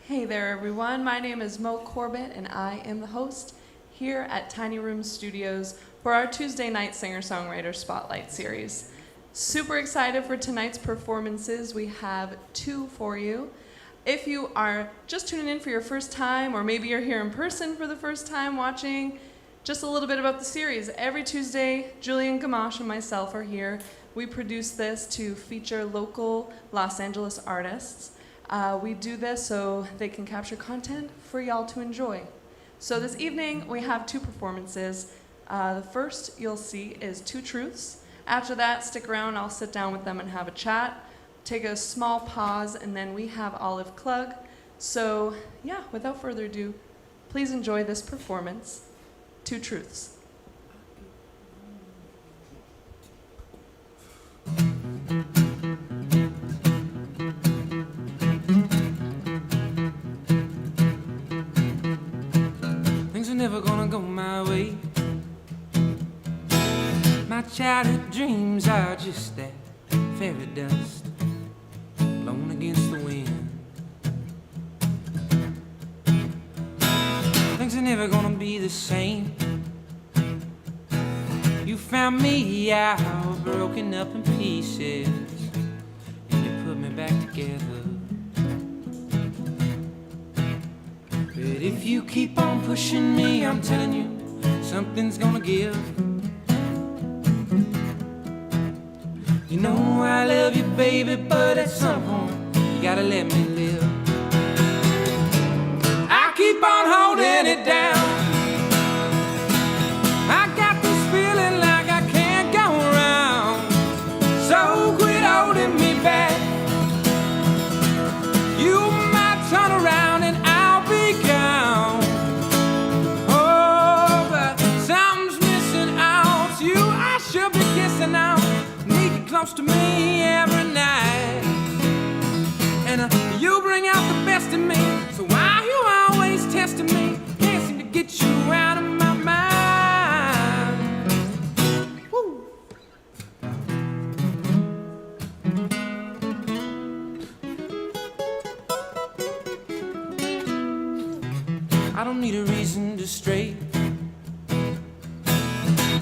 Hey there, everyone. My name is Moe Corbett, and I am the host here at Tiny Room Studios for our Tuesday night Singer Songwriter Spotlight Series. Super excited for tonight's performances. We have two for you. If you are just tuning in for your first time, or maybe you're here in person for the first time watching, just a little bit about the series. Every Tuesday, Julian Gamache and myself are here. We produce this to feature local Los Angeles artists. We do this so they can capture content for y'all to enjoy. So this evening, we have two performances. The first you'll see is Two Truths. After that, stick around, I'll sit down with them and have a chat, take a small pause, and then we have Olive Klug. So yeah, without further ado, please enjoy this performance, Two Truths. Things are never gonna go my way. My childhood dreams are just that fairy dust blown against the wind. Things are never gonna be the same. You found me out, broken up in pieces, and you put me back together. But if you keep on pushing me, I'm telling you, something's gonna give. You know I love you, baby, but at some point, you gotta let me live. I keep on holding it down. I got this feeling like I can't go around. So quit holding me back. You might turn around and I'll be gone. Oh, but something's missing out. You I should be kissing out. Need you close to me every night. And you bring out the best in me. So why you always testing me? Can't seem to get you out of my mind. Woo. I don't need a reason to stray.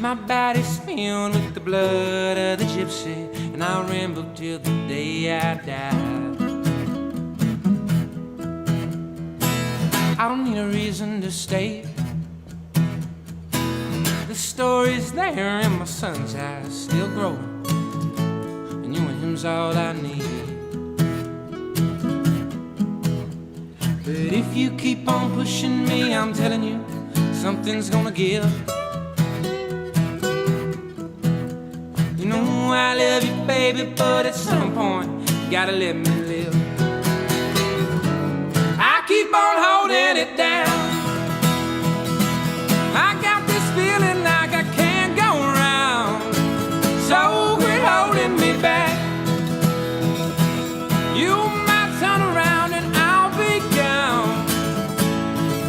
My body's filled with the blood of the gypsy, and I'll ramble till the day I die. I don't need a reason to stay. The story's there in my son's eyes, still growing, and you and him's all I need. But if you keep on pushing me, I'm telling you, something's gonna give. You know I love you, baby, but at some point, you gotta let me live. I keep on holding it down. I got this feeling like I can't go around. So quit holding me back. You might turn around and I'll be gone.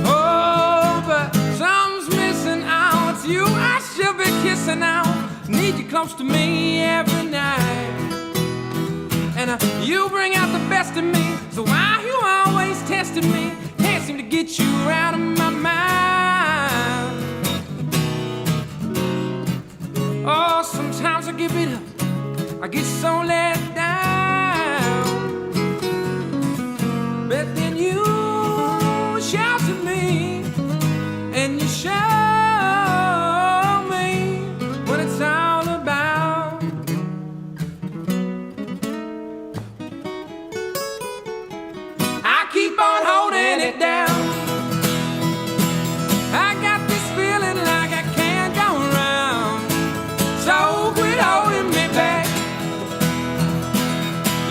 Oh, but something's missing out. You I should be kissing out. Need you close to me every night. And you bring out the best in me. So why you always testing me? Can't seem to get you out of my mind. Oh, sometimes I give it up. I get so let down. But then you shout to me, and you show me what it's all about. I keep on holding it down. I got this feeling like I can't go around. So quit holding me back.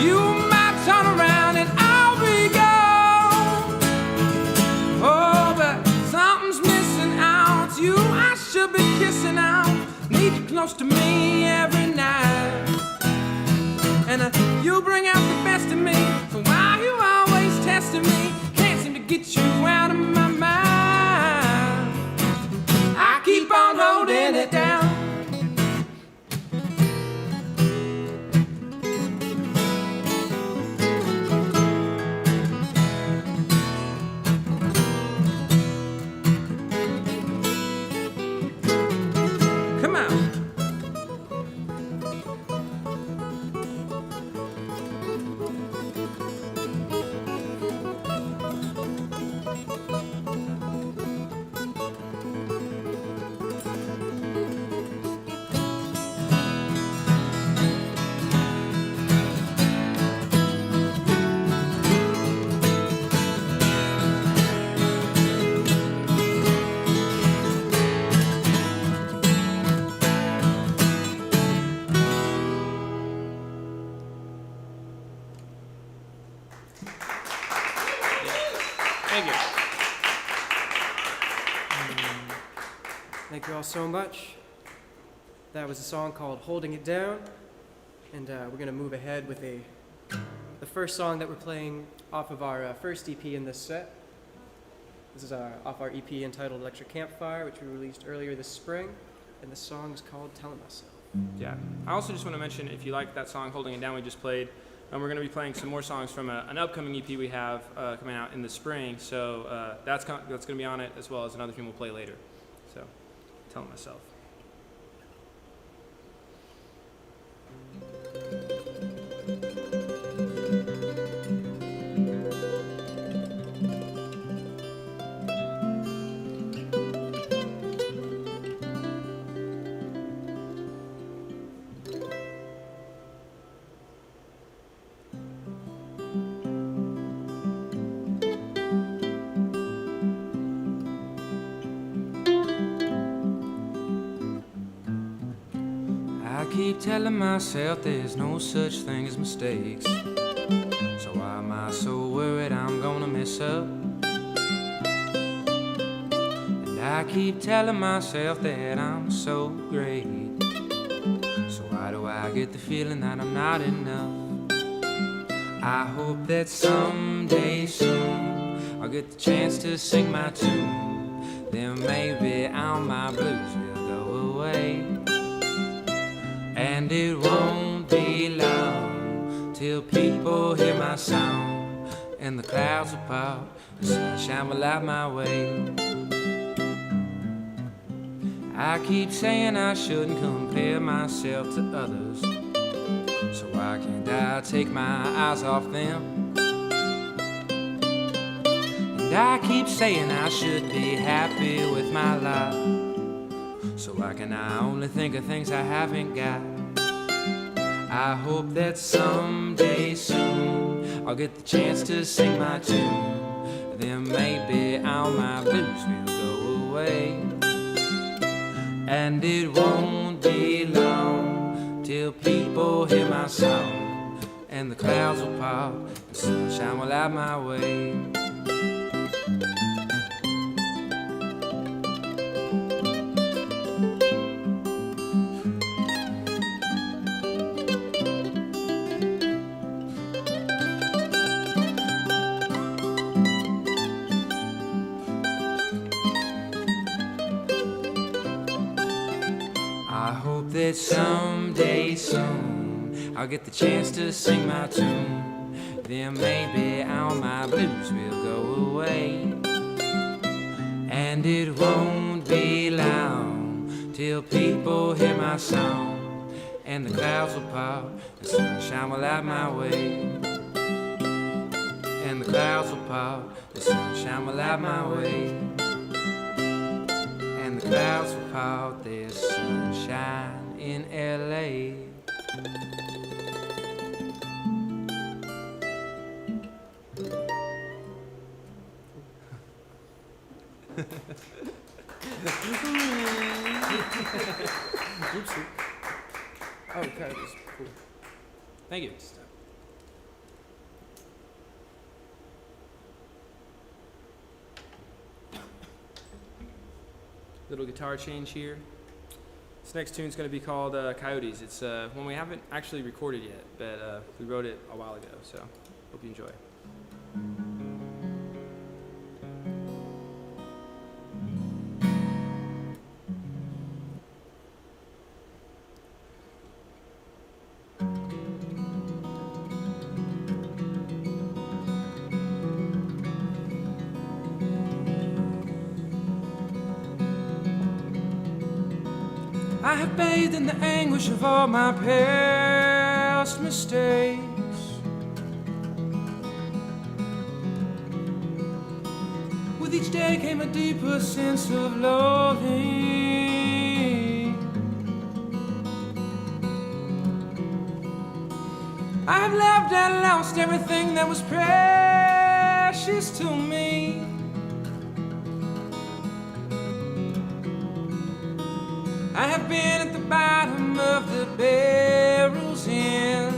You might turn around and I'll be gone. Oh, but something's missing out. You I should be kissing out. Need you close to me every night. And you bring out the best in me. So why you always testing me? Can't seem to get you out of my mind. I keep on holding it down. Thank you. Thank you all so much. That was a song called Holding It Down, and we're going to move ahead with the first song that we're playing off of our first EP in this set. This is off our EP entitled Electric Campfire, which we released earlier this spring, and the song is called Telling Myself. Yeah. I also just want to mention, if you like that song, Holding It Down, we just played, we're going to be playing some more songs from an upcoming EP we have coming out in the spring. So that's going to be on it, as well as another tune we'll play later. So, Telling Myself. I keep telling myself there's no such thing as mistakes. So why am I so worried I'm gonna mess up? And I keep telling myself that I'm so great. So why do I get the feeling that I'm not enough? I hope that someday soon I'll get the chance to sing my tune. Then maybe all my blues will go away. And it won't be long till people hear my song, and the clouds will part, the sunshine will light my way. I keep saying I shouldn't compare myself to others, so why can't I take my eyes off them? And I keep saying I should be happy with my life, so why can I only think of things I haven't got? I hope that someday soon I'll get the chance to sing my tune. Then maybe all my blues will go away. And it won't be long till people hear my song, and the clouds will part, the sunshine will light my way. I hope that someday soon I'll get the chance to sing my tune. Then maybe all my blues will go away. And it won't be long till people hear my song, and the clouds will part, the sunshine will light my way. And the clouds will part, the sunshine will light my way. And the clouds will part, there's sunshine in LA. Oopsie. Oh, okay, that's cool. Thank you. Little guitar change here. This next tune's going to be called Coyotes. It's one we haven't actually recorded yet, but we wrote it a while ago, so hope you enjoy. I have bathed in the anguish of all my past mistakes. With each day came a deeper sense of loathing. I have loved and lost everything that was precious to me. I have been at the bottom of the barrel's end.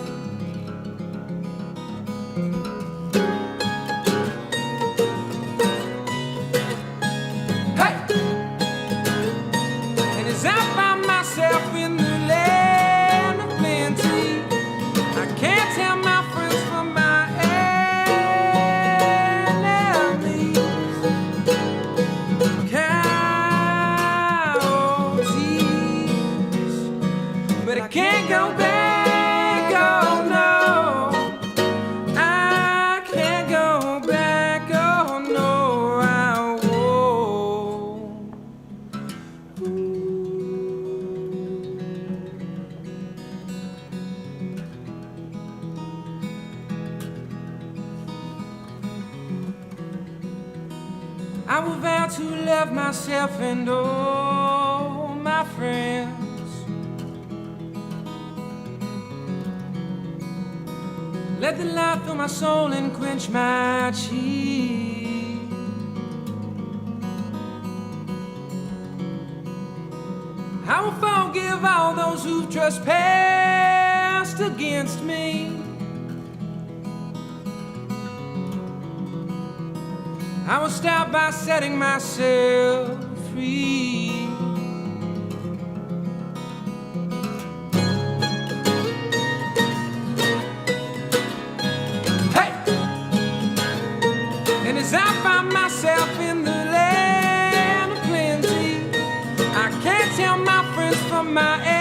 I will vow to love myself and all my friends. Let the light fill my soul and quench my cheek. I will forgive all those who've trespassed against me. I will start by setting myself free. Hey! And as I find myself in the land of plenty, I can't tell my friends from my enemies.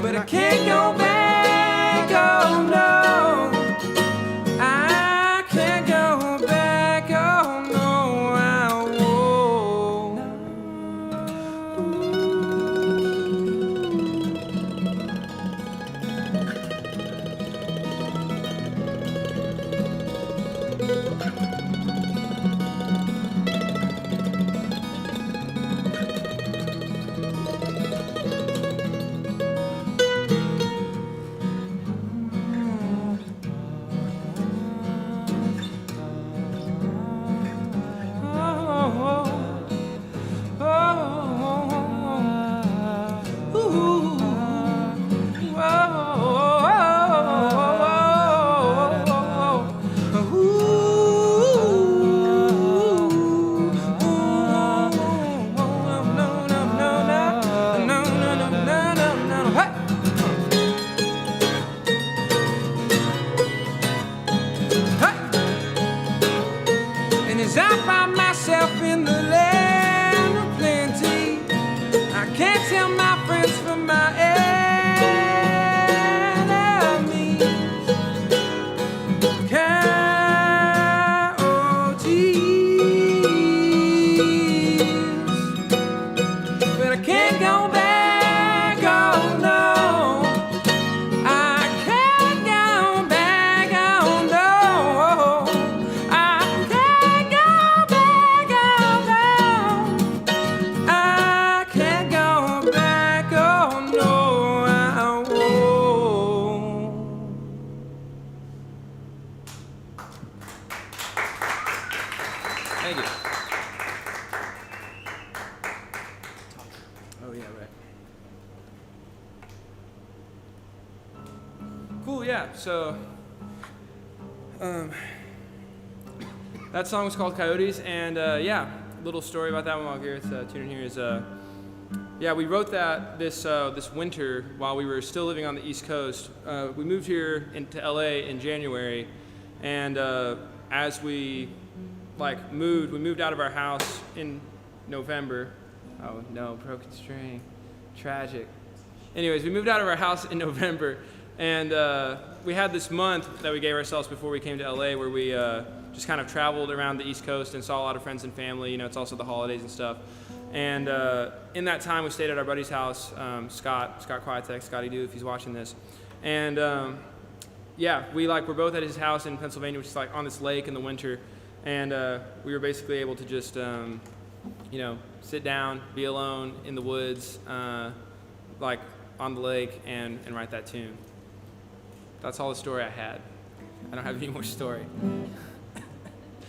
But I can't go back, oh no. I can't go back, oh no, I won't. As I find myself in the land of plenty, I can't tell my friends from my enemies. Coyotes, but I can't go back, oh no. I can't go back, oh no. Thank you. Oh yeah, right. Cool, yeah. So, that song was called Coyotes, and yeah, little story about that one while Garrett's tuning here is, yeah, we wrote that this winter while we were still living on the East Coast. We moved here into LA in January, and as we moved out of our house in November. Oh no, broken string, tragic. Anyways, we moved out of our house in November, and we had this month that we gave ourselves before we came to LA where we just kind of traveled around the East Coast and saw a lot of friends and family. You know, it's also the holidays and stuff. And in that time, we stayed at our buddy's house, Scott Quietek, Scotty Doo, if he's watching this. And yeah, we're both at his house in Pennsylvania, which is like on this lake in the winter. And we were basically able to just, you know, sit down, be alone in the woods, like on the lake, and write that tune. That's all the story I had. I don't have any more story.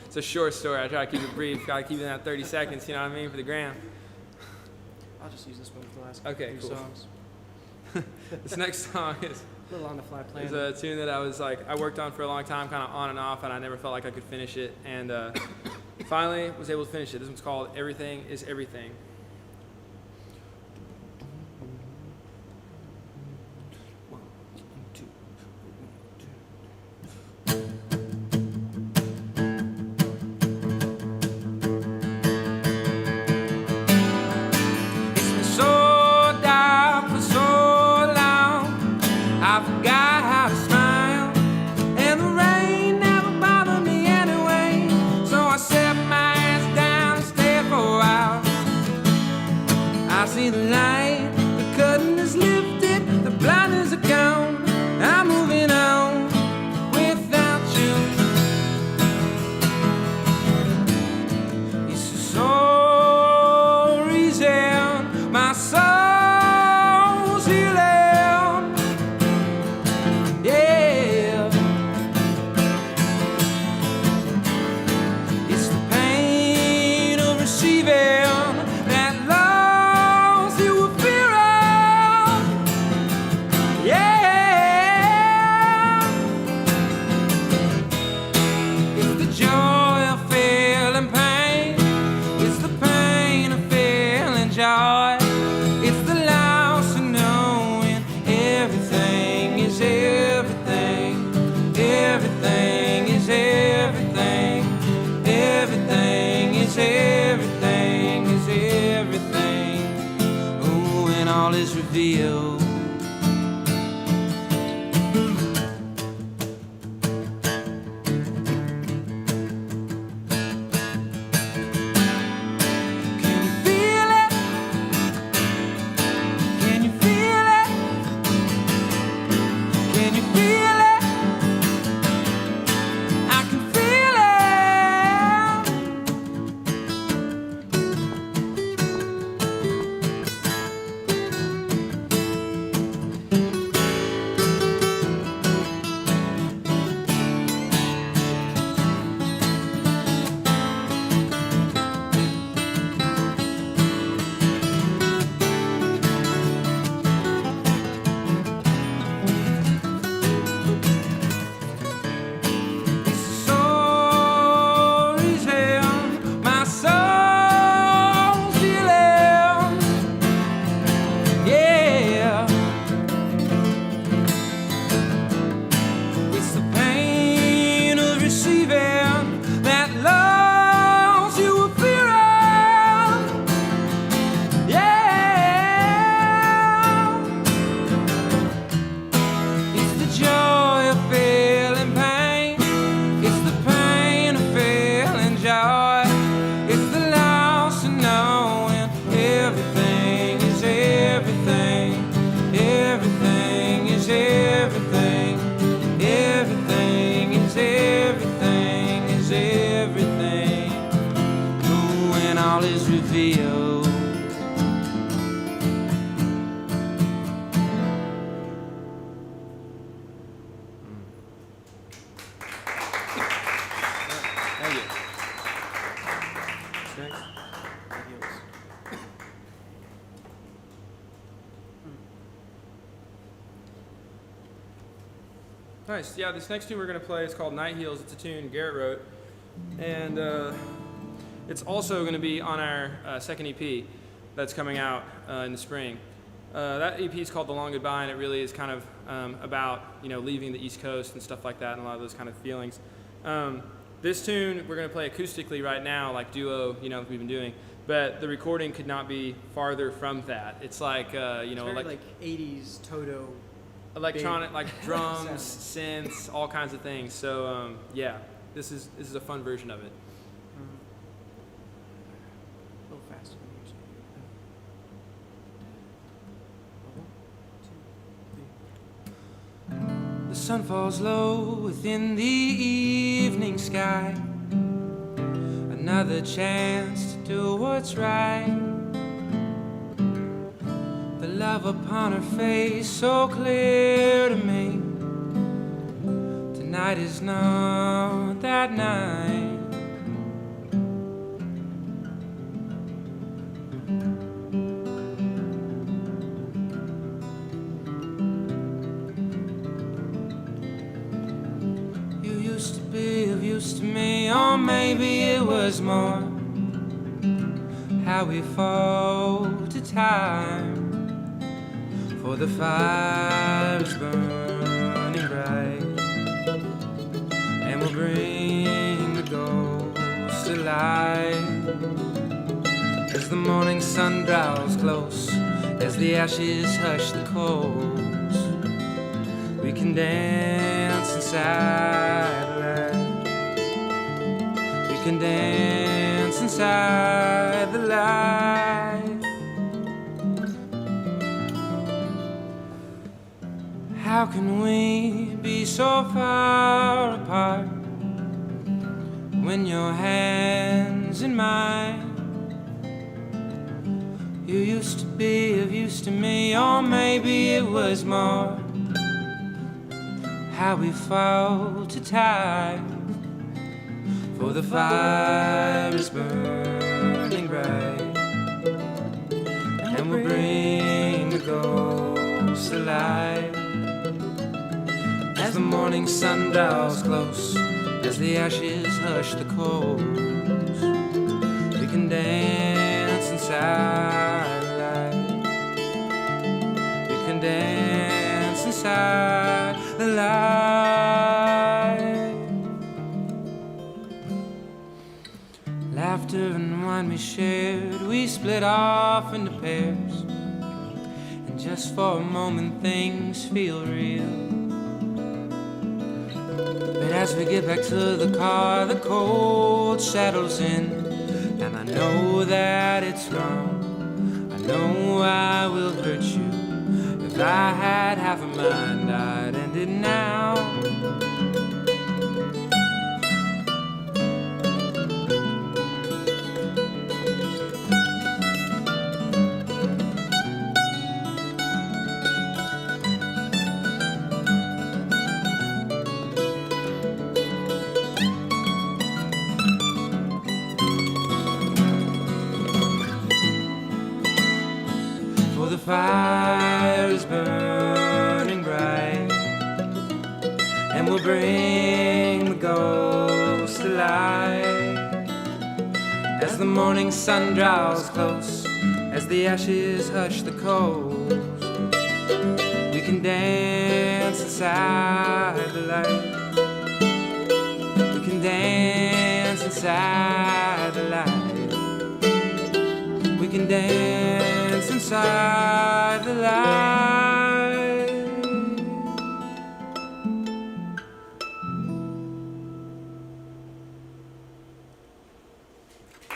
It's a short story. I try to keep it brief. Got to keep it at 30 seconds, you know what I mean, for the gram. I'll just use this one for the last Okay, few cool. songs. This next song is A little on the fly plan. It's a tune that I worked on for a long time, kind of on and off, and I never felt like I could finish it. And finally was able to finish it. This one's called Everything is Everything. all is revealed. Nice. Yeah, this next tune we're going to play is called Night Heals. It's a tune Garrett wrote. And it's also going to be on our second EP that's coming out in the spring. That EP is called The Long Goodbye, and it really is kind of about, leaving the East Coast and stuff like that, and a lot of those kind of feelings. This tune we're going to play acoustically right now, like duo, we've been doing. But the recording could not be farther from that. It's like, It's very like 80s Toto. Electronic, like drums, synths, all kinds of things. So yeah, this is a fun version of it. A little faster than usual. The sun falls low within the evening sky. Another chance to do what's right. The love upon her face so clear to me. Tonight is not that night. You used to be of use to me, or maybe it was more. How we fall to time. For the fire is burning bright, and will bring the ghost alive. As the morning sun draws close, as the ashes hush the coals, we can dance inside the light. We can dance inside the light. How can we be so far apart when your hand's in mine? You used to be of use to me, or maybe it was more. How we fall to time, for the fire is burning bright, and will bring the ghost alive. As the morning sun draws close, as the ashes hush the coals, we can dance inside the light. We can dance inside the light. Laughter and wine we shared, we split off into pairs. just for a moment things feel real. But as we get back to the car, the cold settles in, and I know that it's wrong. I know I will hurt you. If I had half a mind, I'd end it now. The fire is burning bright, and we'll bring the ghost to life. As the morning sun draws close, as the ashes hush the coals, we can dance inside the light. We can dance inside the light. We can dance inside the light.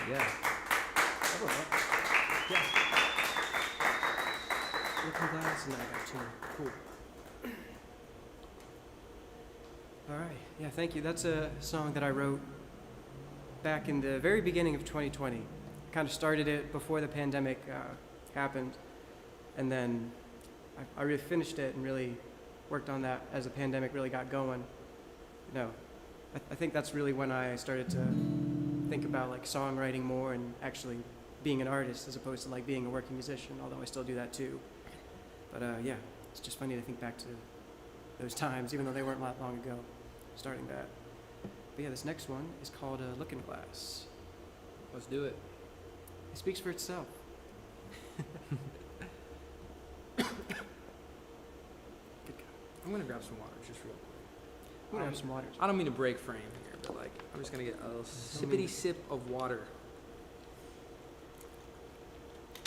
Yeah. Yeah. Looking glass, and then I got two. Cool. All right. Yeah, thank you. That's a song that I wrote back in the very beginning of 2020. Kind of started it before the pandemic happened, and then I really finished it and really worked on that as the pandemic really got going. You know, I think that's really when I started to think about like songwriting more and actually being an artist as opposed to like being a working musician, although I still do that too. But yeah, it's just funny to think back to those times, even though they weren't that long ago, starting that. But yeah, this next one is called Looking Glass. Let's do it. It speaks for itself. I'm gonna grab some water just real quick. I'm gonna have some water. I don't mean to break frame here, but like I'm just gonna get a sippity sip of water.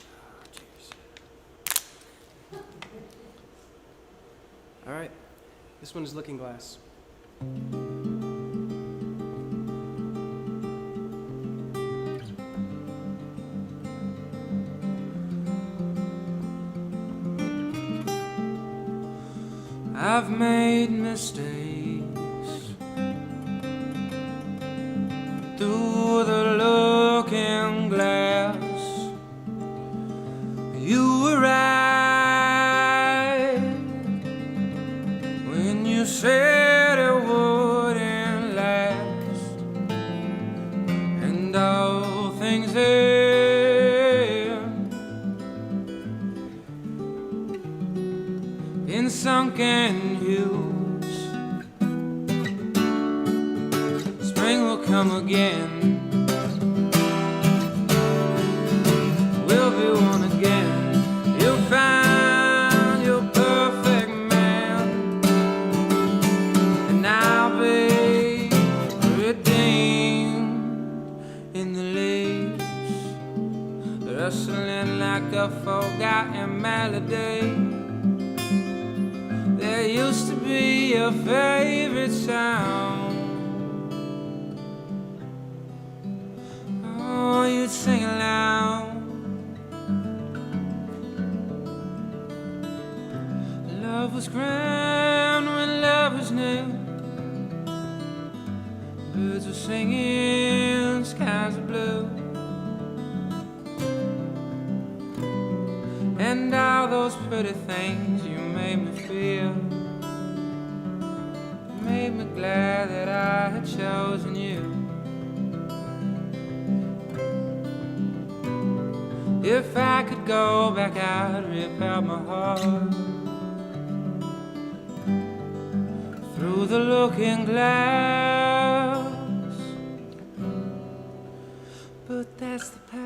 Oh, cheers. All right, this one is Looking Glass. I've made mistakes through the looking glass. You were right when you said it wouldn't last, and all things end in sunken hues. Spring will come again. We'll be one again. You'll find your perfect man, and I'll be redeemed in the leaves, rustling like a forgotten melody. There used to be a favorite sound. Oh, you'd sing aloud. Love was grand when love was new. Birds were singing, skies were blue, and all those pretty things you made me feel made me glad that I had chosen you. If I could go back, I'd rip out my heart through the looking glass. But that's the past.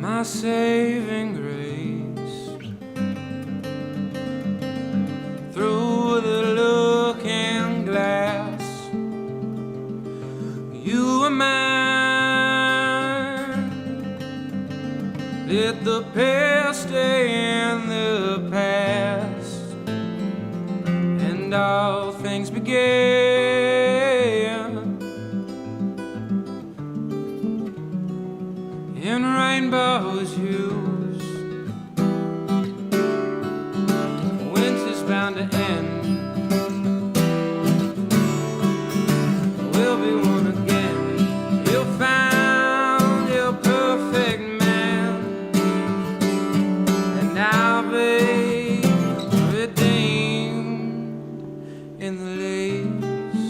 My saving grace through the looking let the past stay in the past, and all things began in rainbows hues. Winter's bound to end. We'll be one again. You'll find your perfect man, and I'll be redeemed in the leaves,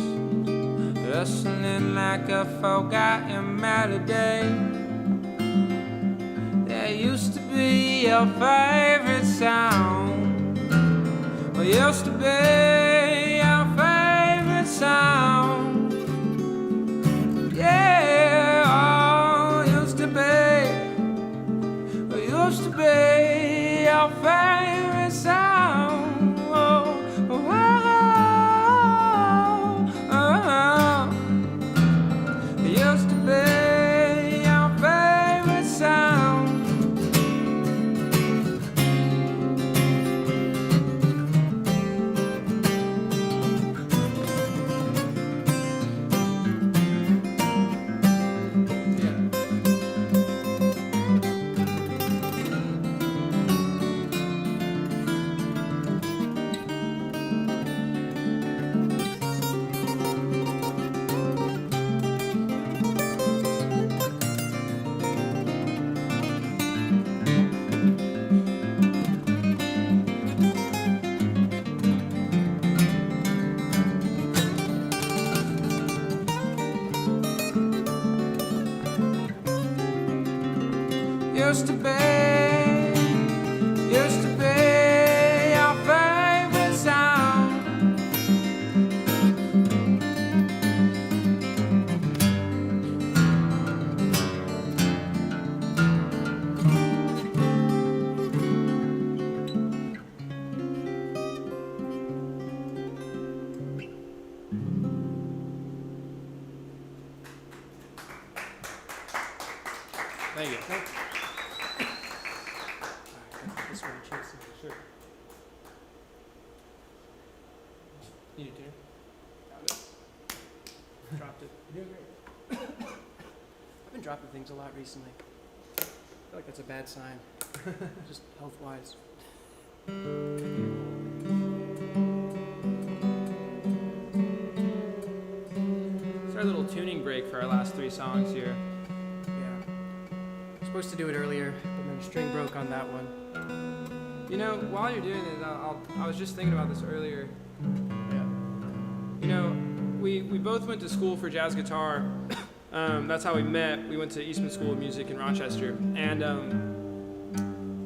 rustling like a forgotten melody. That used to be your favorite sound. Well, used to be your favorite sound. Yeah, oh, used to be your favorite sound. Oh, oh, oh, oh. Used to be your favorite sound. Used to be your favorite sound. Thank you. This one, Chase. Sure. You do too. Got it. Dropped it. You're doing great. I've been dropping things a lot recently. I feel like that's a bad sign, just health-wise. It's our little tuning break for our last 3 songs here. Yeah. Supposed to do it earlier, but then the string broke on that one. You know, while you're doing it, I was just thinking about this earlier. Yeah. You know, we both went to school for jazz guitar. That's how we met. We went to Eastman School of Music in Rochester. And,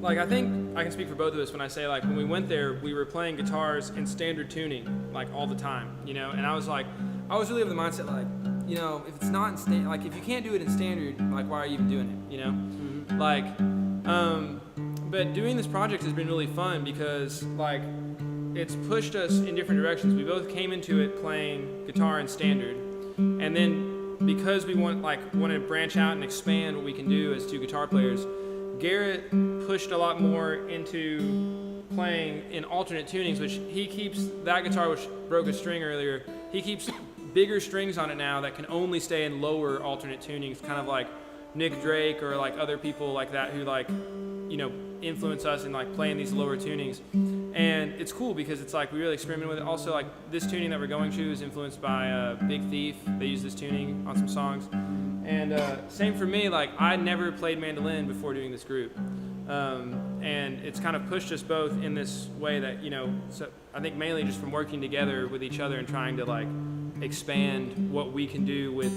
like, I think I can speak for both of us when I say, like, when we went there, we were playing guitars in standard tuning, like, all the time, you know? And I was really of the mindset, like, you know, if it's not in standard, like, if you can't do it in standard, like, why are you even doing it, you know? Mm-hmm. Like, but doing this project has been really fun because, like, it's pushed us in different directions. We both came into it playing guitar in standard, and then because we want to branch out and expand what we can do as 2 guitar players, Garrett pushed a lot more into playing in alternate tunings, which he keeps that guitar, which broke a string earlier, he keeps bigger strings on it now that can only stay in lower alternate tunings, kind of like Nick Drake or like other people like that who, like, you know, influence us in like playing these lower tunings. And it's cool because it's like we really experiment with it. Also, like, this tuning that we're going to is influenced by Big Thief. They use this tuning on some songs. And same for me, like, I never played mandolin before doing this group. And it's kind of pushed us both in this way that, you know, so I think mainly just from working together with each other and trying to, like, expand what we can do with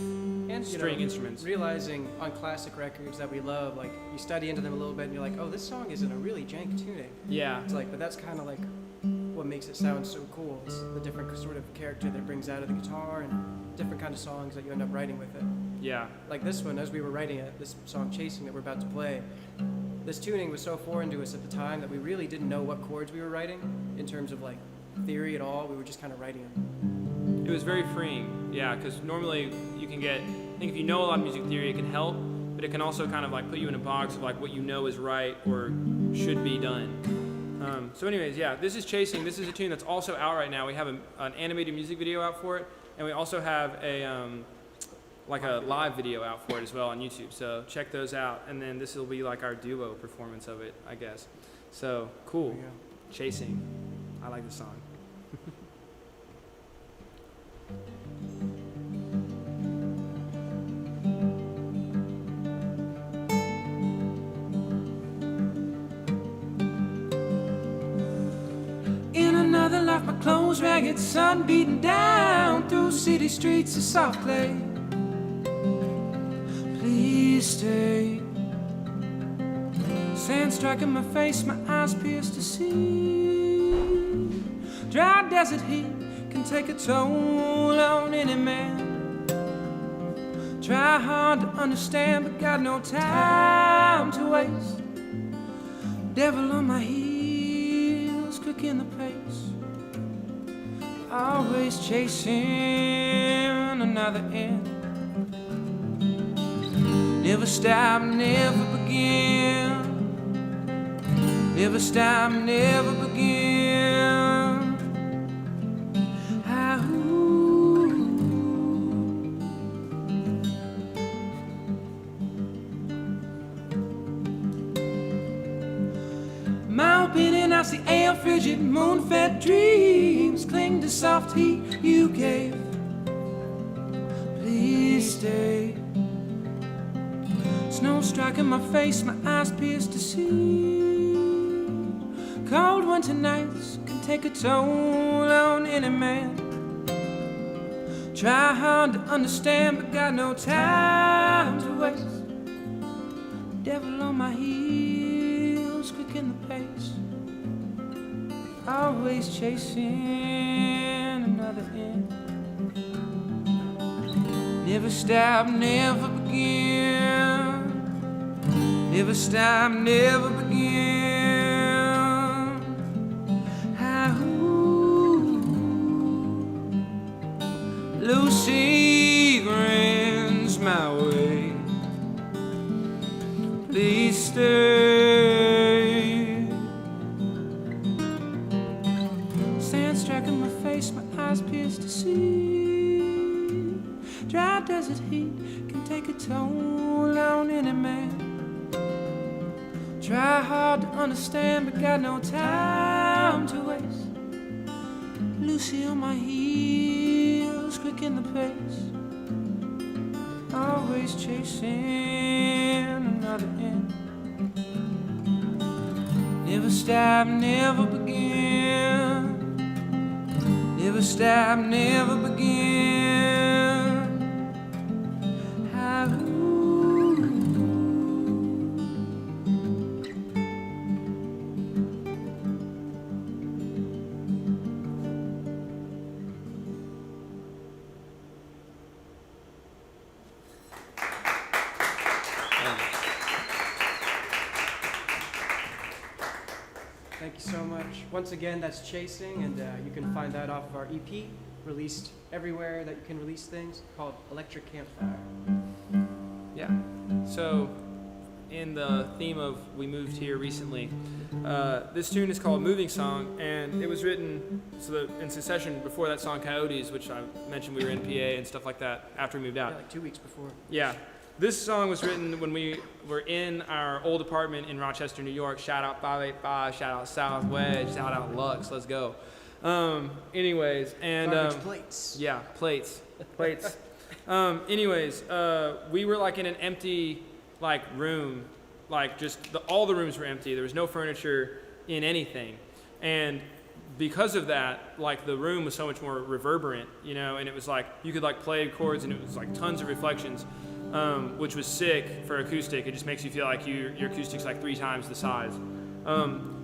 And string instruments. Realizing on classic records that we love, like, you study into them a little bit and you're like, oh, this song is in a really jank tuning. Yeah. It's like, but that's kind of like what makes it sound so cool. It's the different sort of character that it brings out of the guitar and different kind of songs that you end up writing with it. Yeah. Like this one, as we were writing it, this song Chasing that we're about to play, this tuning was so foreign to us at the time that we really didn't know what chords we were writing in terms of like theory at all. We were just kind of writing them. It was very freeing, yeah, because normally you can get, I think if you know a lot of music theory, it can help, but it can also kind of like put you in a box of like what you know is right or should be done. So anyways, yeah, this is Chasing. This is a tune that's also out right now. We have an animated music video out for it, and we also have a like a live video out for it as well on YouTube. So check those out, and then this will be like our duo performance of it, I guess. So cool. Chasing. I like the song. In another life, my clothes ragged, sun beating down through city streets of soft clay. Please stay. Sand striking my face, my eyes pierced to see. Dry desert heat can take a toll on any man. Try hard to understand, but got no time to waste. Devil on my heels, quick in the pace. Always chasing another end. Never stop, never begin. Never stop, never begin. My opinion, I see air, frigid, moon-fed dreams cling to soft heat you gave. Please stay. Snow striking my face, my eyes pierced to see. Cold winter nights can take a toll on any man. Try hard to understand, but got no time to waste. Devil on my heels, quick in the pace. Always chasing another end. Never stop, never begin. Never stop, never begin. Lucy grins my way. Please stay. Sand striking my face, my eyes pierced to see. Dry desert heat can take a toll on any man. Try hard to understand, but got no time to waste. Lucy on my heels, quick in the pace. Always chasing another end. Never stop, never begin. Never stop, never begin. Thank you so much. Once again, that's Chasing, and you can find that off of our EP, released everywhere that you can release things, called Electric Campfire. Yeah. So, in the theme of we moved here recently, this tune is called Moving Song, and it was written in succession before that song Coyotes, which I mentioned we were in PA and stuff like that after we moved out. Yeah, like 2 weeks before. Yeah. This song was written when we were in our old apartment in Rochester, New York. Shout out 585, shout out Southwest, shout out Lux, let's go. Anyways, and Garbage plates. Yeah, plates. Anyways, we were like in an empty like room, like just all the rooms were empty. There was no furniture in anything, and because of that, like the room was so much more reverberant, you know, and it was like you could like play chords and it was like tons of reflections. Which was sick for acoustic. It just makes you feel like your acoustic's like 3 times the size.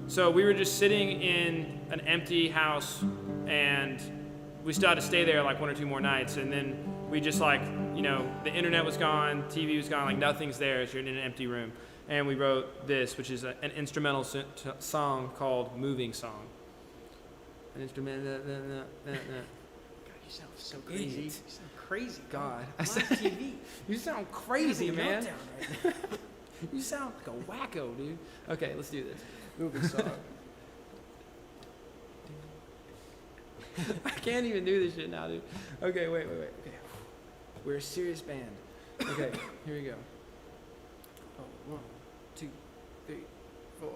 So we were just sitting in an empty house, and we still had to stay there like 1 or 2 more nights, and then we just like, you know, the internet was gone, TV was gone, like nothing's there, so you're in an empty room. And we wrote this, which is an instrumental song called Moving Song. An instrumental. You sound so crazy. Idiot. You sound crazy. God. I'm on TV. You sound crazy, I'm having a man. meltdown right now. You sound like a wacko, dude. Okay, let's do this. Moving song. I can't even do this shit now, dude. Okay, wait. Okay. We're a serious band. Okay, here we go. Oh, 1, 2, 3, 4.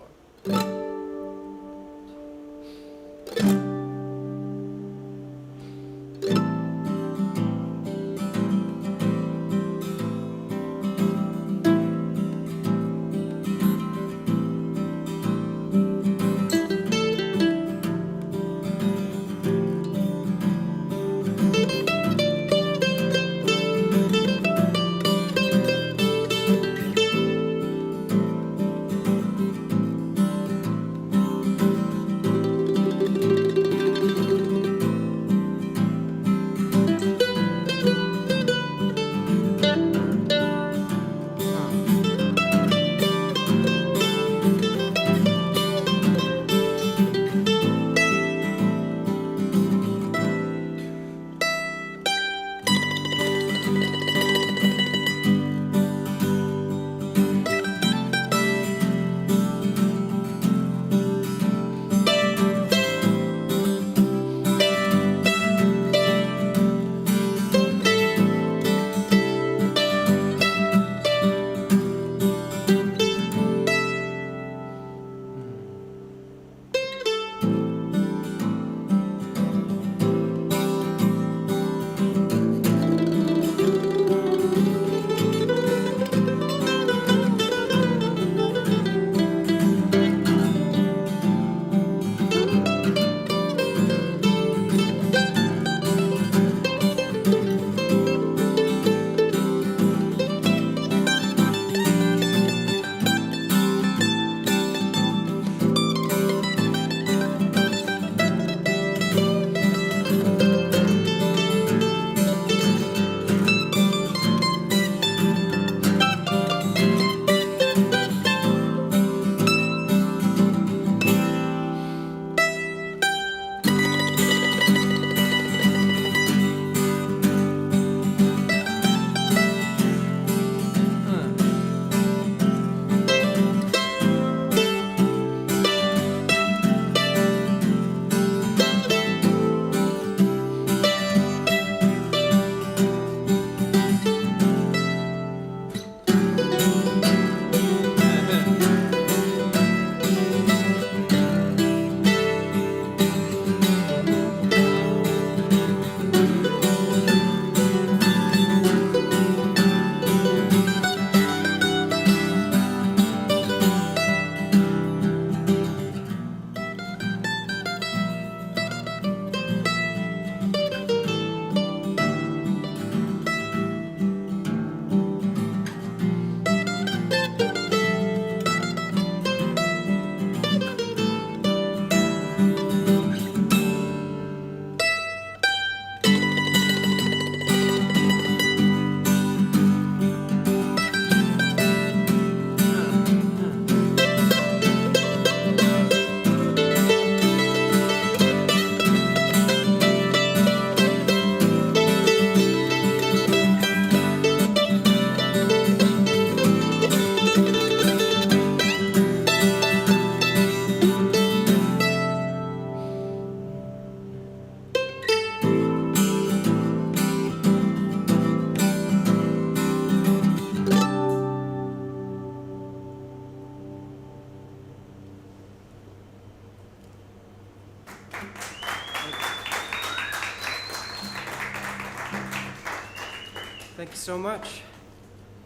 Thank you so much.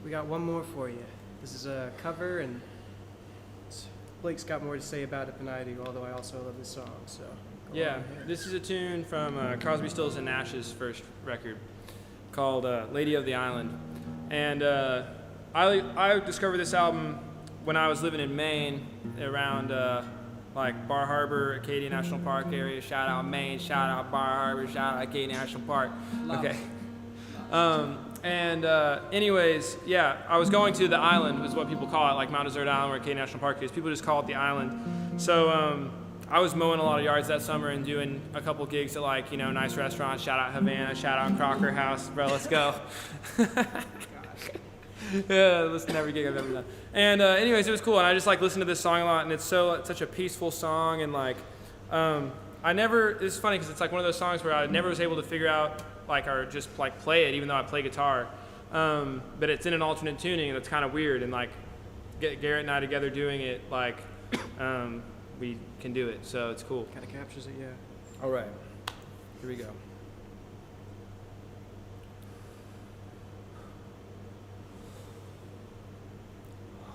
We got one more for you. This is a cover, and Blake's got more to say about it than I do, although I also love this song, so. Yeah, this is a tune from Crosby, Stills, and Nash's first record called Lady of the Island. And I discovered this album when I was living in Maine around like Bar Harbor, Acadia National Park area. Shout out Maine, shout out Bar Harbor, shout out Acadia National Park. Okay. Anyways, yeah, I was going to the island, is what people call it, like Mount Desert Island, where Acadia National Park is. People just call it the island. So I was mowing a lot of yards that summer and doing a couple gigs at like, nice restaurants. Shout out Havana, shout out Crocker House, bro. Let's go. Yeah, that's never gig I've ever done. And anyways, it was cool, and I just like listened to this song a lot, and it's such a peaceful song, and like it's funny because it's like one of those songs where I never was able to figure out like or just like play it, even though I play guitar. But it's in an alternate tuning, and it's kind of weird, and like Garrett and I together doing it, like we can do it, so it's cool. Kind of captures it, yeah. All right, here we go.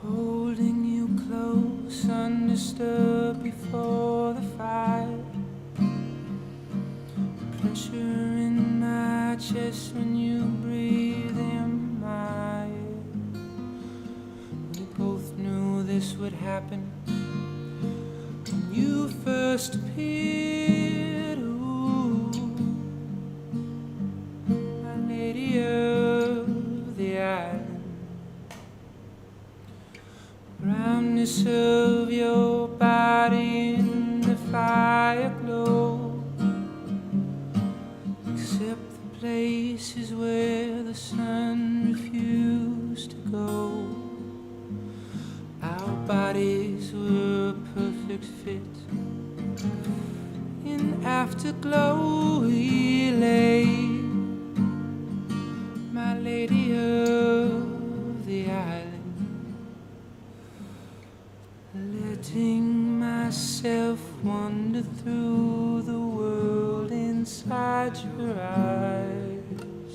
Holding you close, undisturbed before the fire. Pressure in my chest when you breathe in my ear. We both knew this would happen when you first appeared. Ooh, my lady of the island. Roundness of your body in the fire glow, except the places where the sun refused to go. Our bodies were a perfect fit. In afterglow we lay, my lady of the island. Letting myself wander through the world inside your eyes.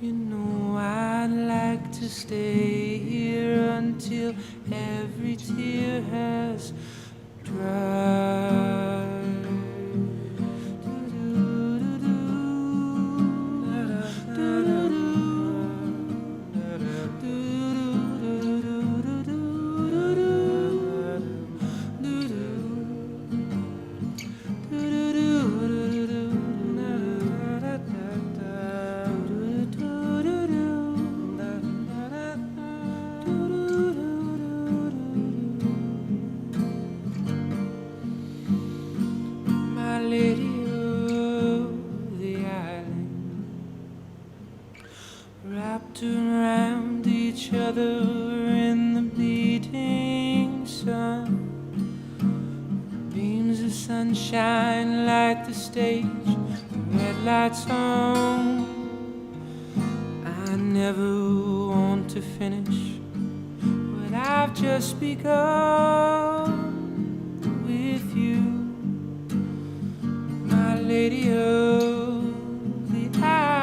You know I'd like to stay here until every tear has dried. Wrapped around each other in the beating sun. Beams of sunshine light the stage, the red lights on. I never want to finish what I've just begun with you, my lady of the island.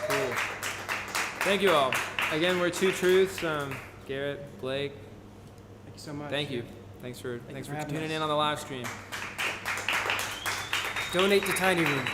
Cool. Thank you all. Again, we're Two Truths. Garrett, Blake. Thank you so much. Thank you. Thanks for having tuning us. in on the live stream. Donate to Tiny Room.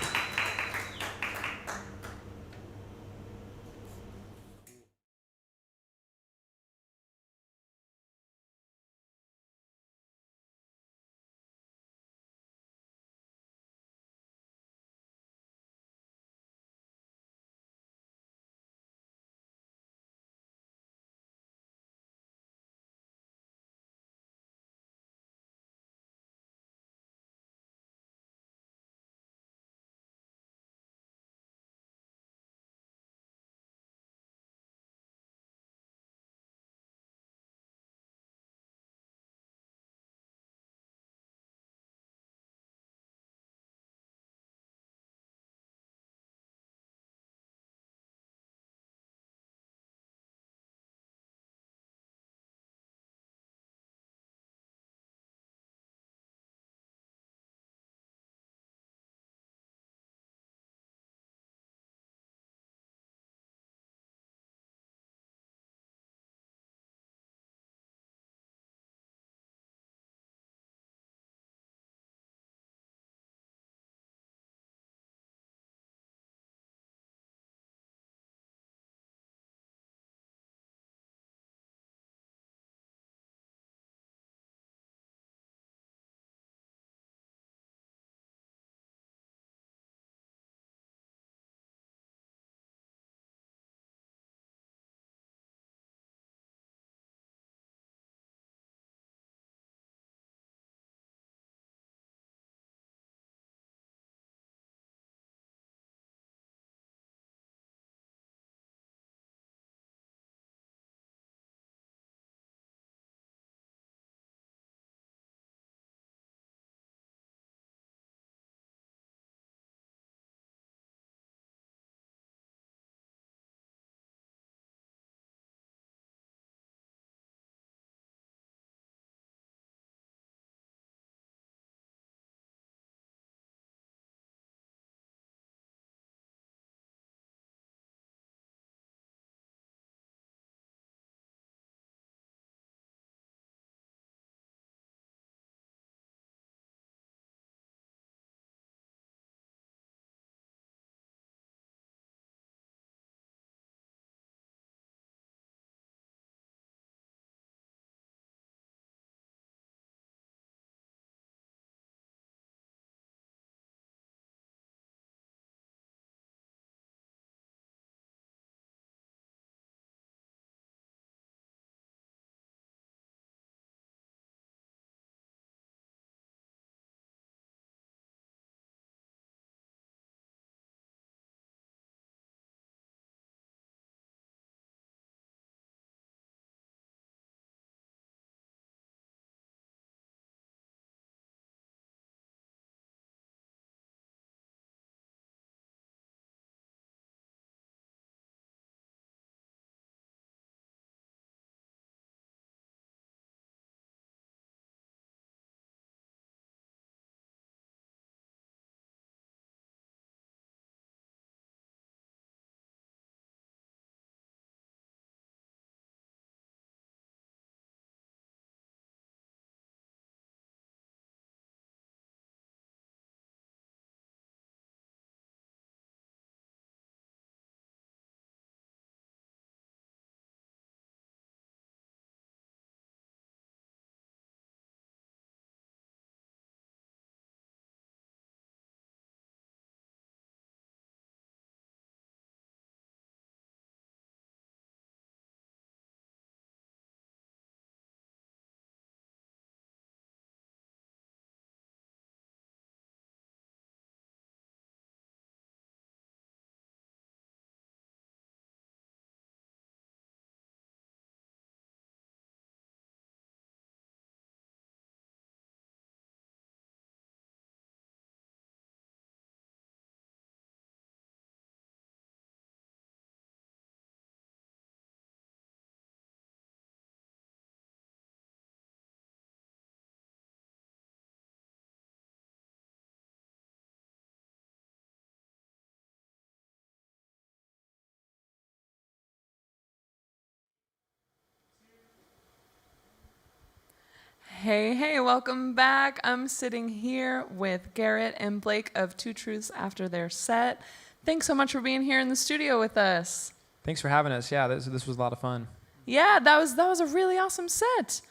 Hey, welcome back. I'm sitting here with Garrett and Blake of Two Truths after their set. Thanks so much for being here in the studio with us. Thanks for having us. Yeah, this was a lot of fun. Yeah, that was a really awesome set.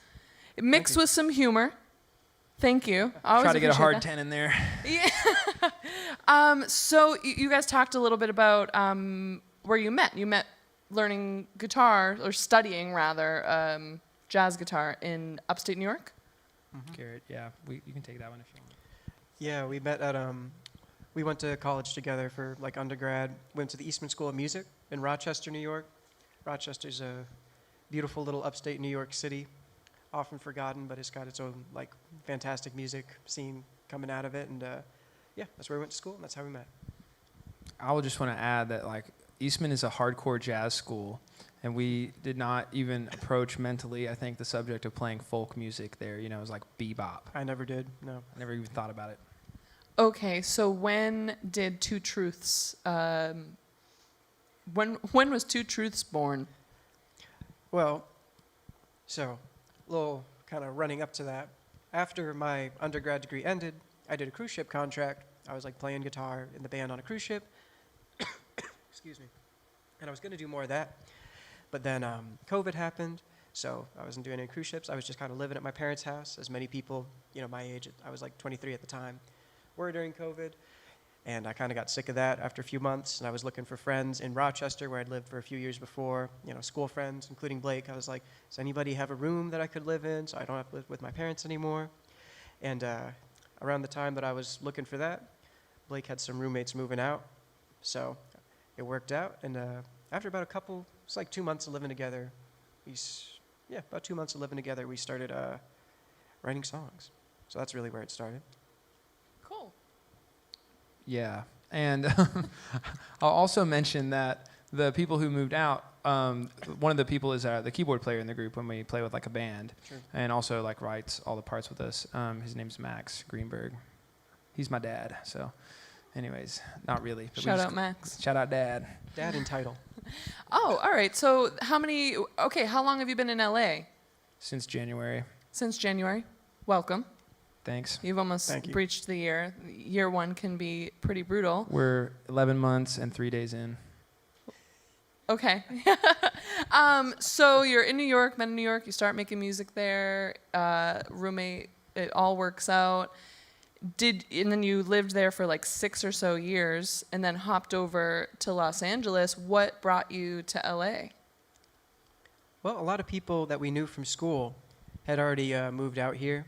Mixed with some humor. Thank you. I always Try to get a hard appreciate 10 in there. that. Yeah. So you guys talked a little bit about where you met. You met learning guitar, or studying rather, jazz guitar in upstate New York. Garrett, yeah, you can take that one if you want. Yeah, we met at we went to college together for like undergrad. Went to the Eastman School of Music in Rochester, New York. Rochester's a beautiful little upstate New York city, often forgotten, but it's got its own like fantastic music scene coming out of it. And yeah, that's where we went to school, and that's how we met. I would just want to add that like Eastman is a hardcore jazz school, and we did not even approach mentally, I think, the subject of playing folk music there. You know, it was like bebop. I never did. No. I never even thought about it. Okay, so when did Two Truths? When was Two Truths born? Well, so a little kind of running up to that. After my undergrad degree ended, I did a cruise ship contract. I was like playing guitar in the band on a cruise ship. Excuse me. And I was going to do more of that. But then COVID happened, so I wasn't doing any cruise ships. I was just kind of living at my parents' house, as many people, you know, my age, I was like 23 at the time, were during COVID. And I kind of got sick of that after a few months, and I was looking for friends in Rochester, where I'd lived for a few years before, you know, school friends, including Blake. I was like, does anybody have a room that I could live in so I don't have to live with my parents anymore? And around the time that I was looking for that, Blake had some roommates moving out, so it worked out. And after about it's like 2 months of living together, about 2 months of living together, we started writing songs. So that's really where it started. Cool. Yeah, and I'll also mention that the people who moved out, one of the people is the keyboard player in the group when we play with like a band, Sure. and also like writes all the parts with us. His name's Max Greenberg. He's my dad. So, anyways, not really. But Shout out Max. Shout out Dad. Dad and title. Oh, all right. So how long have you been in LA? Since January. Since January. Welcome. Thanks. You've almost Thank you. breached the year. Year one can be pretty brutal. We're 11 months and 3 days in. Okay. So you're in New York, met in New York, you start making music there, roommate, it all works out. And then you lived there for like 6 or so years and then hopped over to Los Angeles. What brought you to LA? Well, a lot of people that we knew from school had already moved out here.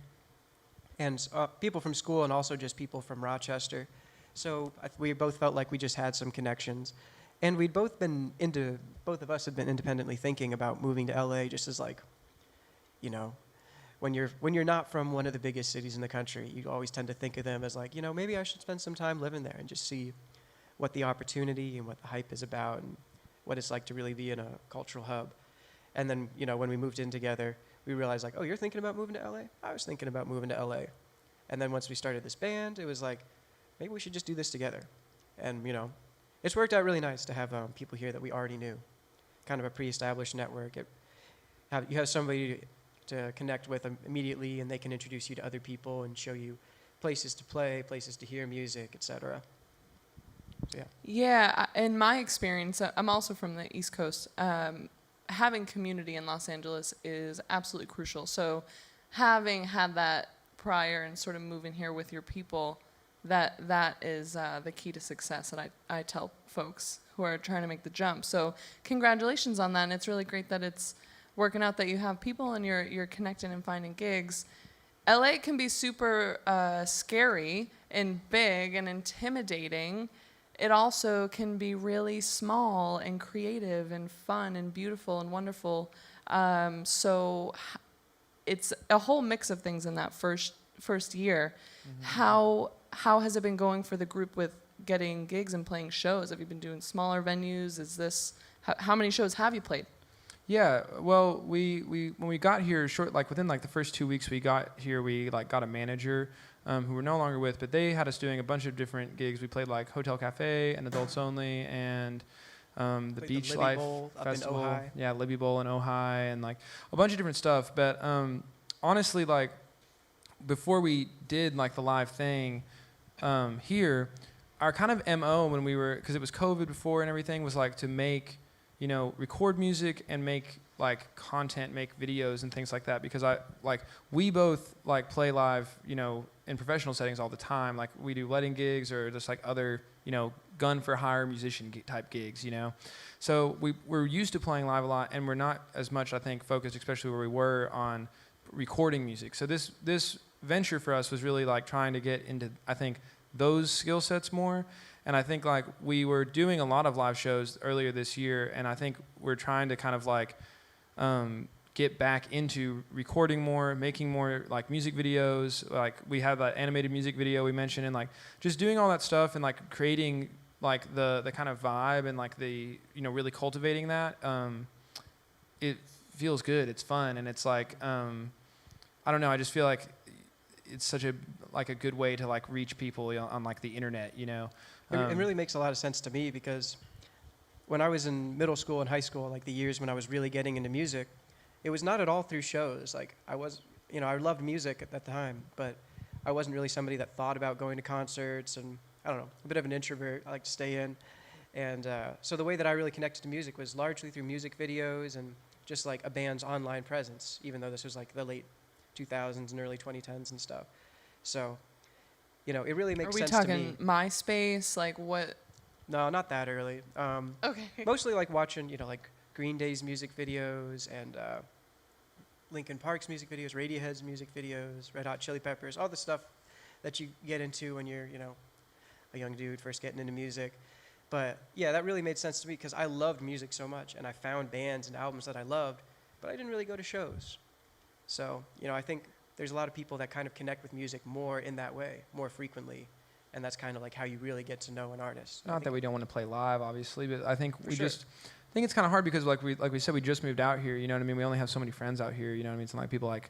And people from school and also just people from Rochester. So we both felt like we just had some connections. And both of us had been independently thinking about moving to LA, just as like, you know, when you're not from one of the biggest cities in the country, you always tend to think of them as like, you know, maybe I should spend some time living there and just see what the opportunity and what the hype is about and what it's like to really be in a cultural hub. And then, you know, when we moved in together, we realized like, oh, you're thinking about moving to LA? I was thinking about moving to LA. And then once we started this band, it was like, maybe we should just do this together. And, you know, it's worked out really nice to have people here that we already knew, kind of a pre-established network. You have somebody to connect with immediately, and they can introduce you to other people and show you places to play, places to hear music, etc. So, yeah. Yeah, in my experience, I'm also from the East Coast. Having community in Los Angeles is absolutely crucial. So having had that prior and sort of moving here with your people, that is the key to success that I tell folks who are trying to make the jump. So congratulations on that, and it's really great that it's working out that you have people and you're connecting and finding gigs. LA can be super scary and big and intimidating. It also can be really small and creative and fun and beautiful and wonderful. So it's a whole mix of things in that first year. Mm-hmm. How has it been going for the group with getting gigs and playing shows? Have you been doing smaller venues? How many shows have you played? Yeah, well, we when we got here, within the first 2 weeks we got here, we got a manager who we're no longer with, but they had us doing a bunch of different gigs. We played Hotel Cafe and Adults Only and the Beach Libby Life Bowl up Festival. in Ojai. Yeah, Libby Bowl in Ojai and a bunch of different stuff. But honestly, before we did like the live thing here, our kind of MO when we were, because it was COVID before and everything, was like to make, record music and make like content, make videos and things like that. Because we both like play live, in professional settings all the time. Like we do wedding gigs or just like other, gun for hire musician type gigs, So we're used to playing live a lot, and we're not as much, I think, focused, especially where we were, on recording music. So this venture for us was really like trying to get into, I think, those skill sets more. And I think like we were doing a lot of live shows earlier this year, and I think we're trying to kind of like get back into recording more, making more like music videos. Like we have that animated music video we mentioned, and like just doing all that stuff and like creating like the kind of vibe and like the, really cultivating that. It feels good. It's fun. And it's like, I don't know. I just feel like it's such a good way to like reach people on like the internet, It really makes a lot of sense to me, because when I was in middle school and high school, like the years when I was really getting into music, it was not at all through shows. Like I was, I loved music at that time, but I wasn't really somebody that thought about going to concerts, and I don't know, a bit of an introvert. I like to stay in. And so the way that I really connected to music was largely through music videos and just like a band's online presence, even though this was like the late 2000s and early 2010s and stuff. So, it really makes sense to me. Are we talking MySpace? Like what? No, not that early. Okay. Mostly like watching, like Green Day's music videos and Linkin Park's music videos, Radiohead's music videos, Red Hot Chili Peppers, all the stuff that you get into when you're, a young dude first getting into music. But yeah, that really made sense to me, because I loved music so much, and I found bands and albums that I loved, but I didn't really go to shows. So, I think there's a lot of people that kind of connect with music more in that way, more frequently. And that's kind of like how you really get to know an artist. Not that we don't want to play live, obviously, but I think I think it's kind of hard, because like we said, we just moved out here. You know what I mean? We only have so many friends out here. You know what I mean? It's not like people like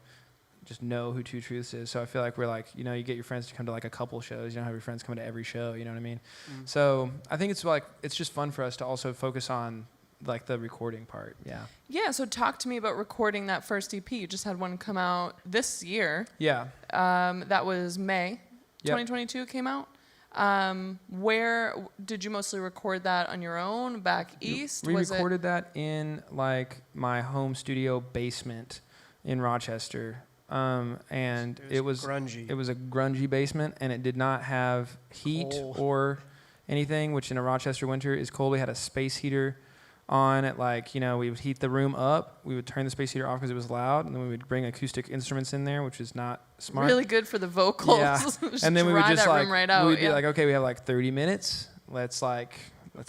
just know who Two Truths is. So I feel like we're like, you get your friends to come to like a couple shows. You don't have your friends coming to every show. You know what I mean? Mm. So I think it's just fun for us to also focus on like the recording part. Yeah. Yeah. So talk to me about recording that first EP. You just had one come out this year. Yeah. That was May 2022 it came out. Where did you mostly record that on your own back east? We recorded that in like my home studio basement in Rochester. And it was grungy. It was a grungy basement, and it did not have heat or anything, which in a Rochester winter is cold. We had a space heater on it. Like, we would heat the room up. We would turn the space heater off because it was loud, and then we would bring acoustic instruments in there, which is not smart. Really good for the vocals. Yeah. And then we would just like, we'd be yeah. like, okay, we have like 30 minutes. Let's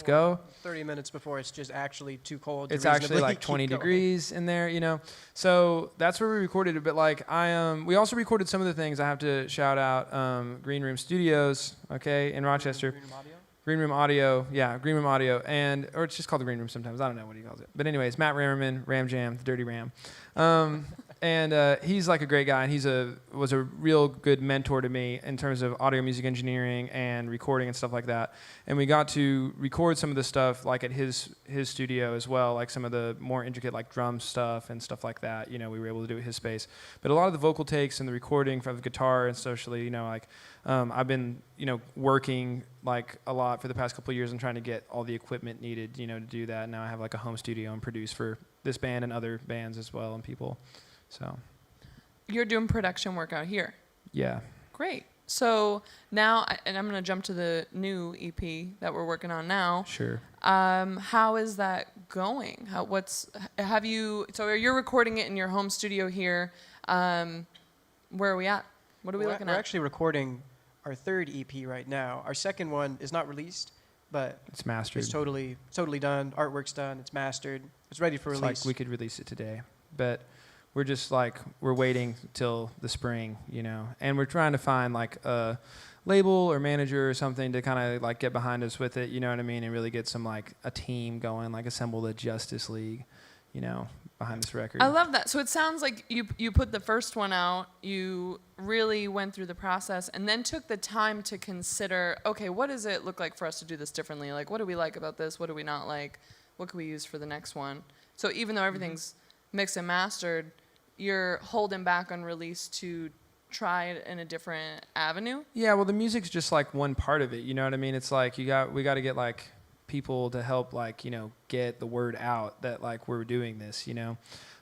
go. 30 minutes before it's just actually too cold. It's actually like 20 degrees in there, So that's where we recorded it. But like we also recorded some of the things. I have to shout out Green Room Studios, okay, in Rochester. Green Room Audio, yeah, Green Room Audio, or it's just called the Green Room sometimes. I don't know what he calls it. But anyways, Matt Rammerman, Ram Jam, the Dirty Ram. And he's like a great guy, and was a real good mentor to me in terms of audio music engineering and recording and stuff like that. And we got to record some of the stuff like at his studio as well, like some of the more intricate like drum stuff and stuff like that. We were able to do at his space. But a lot of the vocal takes and the recording for the guitar and socially, I've been, working like a lot for the past couple of years and trying to get all the equipment needed, to do that. Now I have like a home studio and produce for this band and other bands as well and people. So you're doing production work out here. Yeah. Great. So now, and I'm going to jump to the new EP that we're working on now. Sure. How is that going? So you're recording it in your home studio here. Where are we at? What are we looking at? We're actually recording our third EP right now. Our second one is not released, but it's mastered. It's totally done. Artwork's done. It's mastered. It's ready for release. It's like we could release it today, but we're just like, we're waiting till the spring, and we're trying to find like a label or manager or something to kind of like get behind us with it, you know what I mean, and really get some like a team going, like assemble the Justice League, behind this record. I love that. So it sounds like you put the first one out, you really went through the process, and then took the time to consider, okay, what does it look like for us to do this differently? Like, what do we like about this? What do we not like? What can we use for the next one? So even though everything's mixed and mastered, you're holding back on release to try it in a different avenue? Yeah, well, the music's just like one part of it. You know what I mean? It's like we got to get like people to help like get the word out that like we're doing this.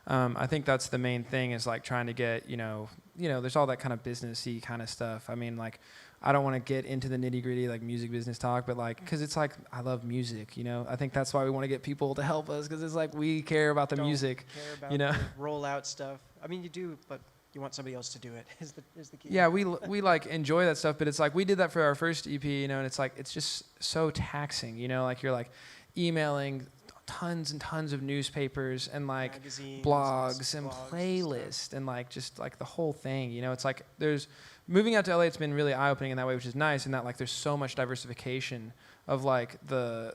I think that's the main thing is like trying to get there's all that kind of businessy kind of stuff. I mean, like I don't want to get into the nitty gritty like music business talk, but like because it's like I love music. I think that's why we want to get people to help us because it's like we care about the music. Care about the rollout stuff. I mean, you do, but you want somebody else to do it is the key. Yeah, we like enjoy that stuff, but it's like we did that for our first EP, and it's like it's just so taxing, like you're like emailing tons and tons of newspapers and like magazines blogs and playlists and like just like the whole thing, it's like there's moving out to LA, it's been really eye-opening in that way, which is nice, in that like there's so much diversification of like the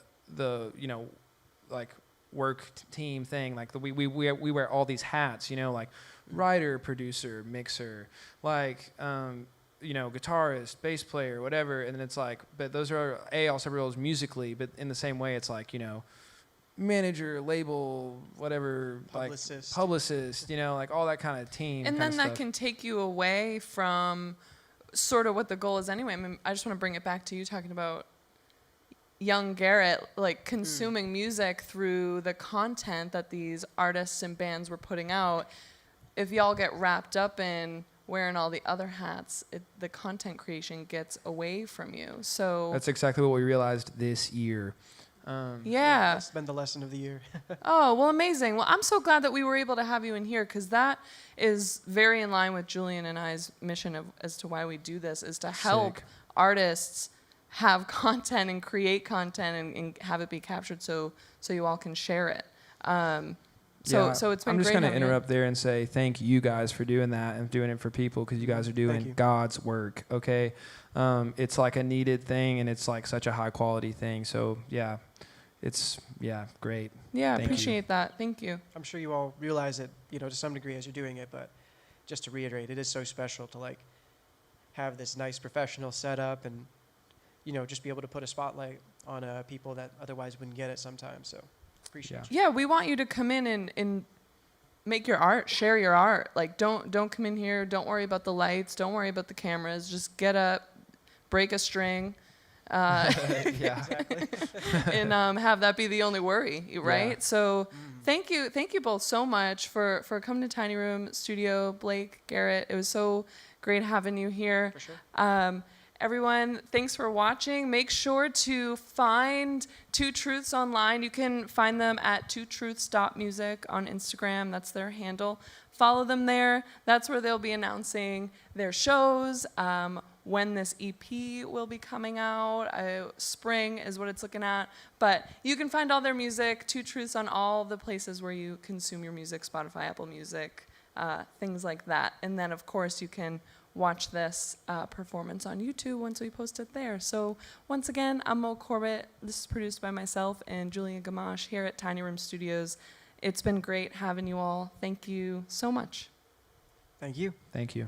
like work team thing, like we wear all these hats, like writer, producer, mixer, like guitarist, bass player, whatever, and then it's like, but those are also roles musically, but in the same way it's like manager, label, whatever, publicist, like all that kind of team. And then that can take you away from sort of what the goal is anyway. I mean, I just want to bring it back to you talking about young Garrett, like consuming music through the content that these artists and bands were putting out. If y'all get wrapped up in wearing all the other hats, the content creation gets away from you. So that's exactly what we realized this year. Yeah. That's been the lesson of the year. Oh, well, amazing. Well, I'm so glad that we were able to have you in here because that is very in line with Julian and I's mission as to why we do this, is to help artists have content and create content and have it be captured so you all can share it. So it's been great. I'm just going to interrupt there and say thank you guys for doing that and doing it for people because you guys are doing God's work, okay? It's like a needed thing and it's like such a high quality thing. So, yeah, it's, great. Yeah, appreciate that. Thank you. I'm sure you all realize it, to some degree as you're doing it, but just to reiterate, it is so special to like have this nice professional setup and, just be able to put a spotlight on people that otherwise wouldn't get it sometimes. So appreciate you. Yeah, we want you to come in and make your art, share your art. Like don't come in here, don't worry about the lights, don't worry about the cameras, just get up, break a string, Exactly. and have that be the only worry, right? Yeah. So thank you both so much for coming to Tiny Room Studio, Blake, Garrett. It was so great having you here. For sure. Everyone, thanks for watching. Make sure to find Two Truths online. You can find them at twotruths.music on Instagram. That's their handle. Follow them there. That's where they'll be announcing their shows, when this EP will be coming out. Spring is what it's looking at. But you can find all their music, Two Truths, on all the places where you consume your music, Spotify, Apple Music, things like that. And then, of course, you can watch this performance on YouTube once we post it there. So once again, I'm Moe Corbett. This is produced by myself and Julia Gamache here at Tiny Room Studios. It's been great having you all. Thank you so much. Thank you. Thank you.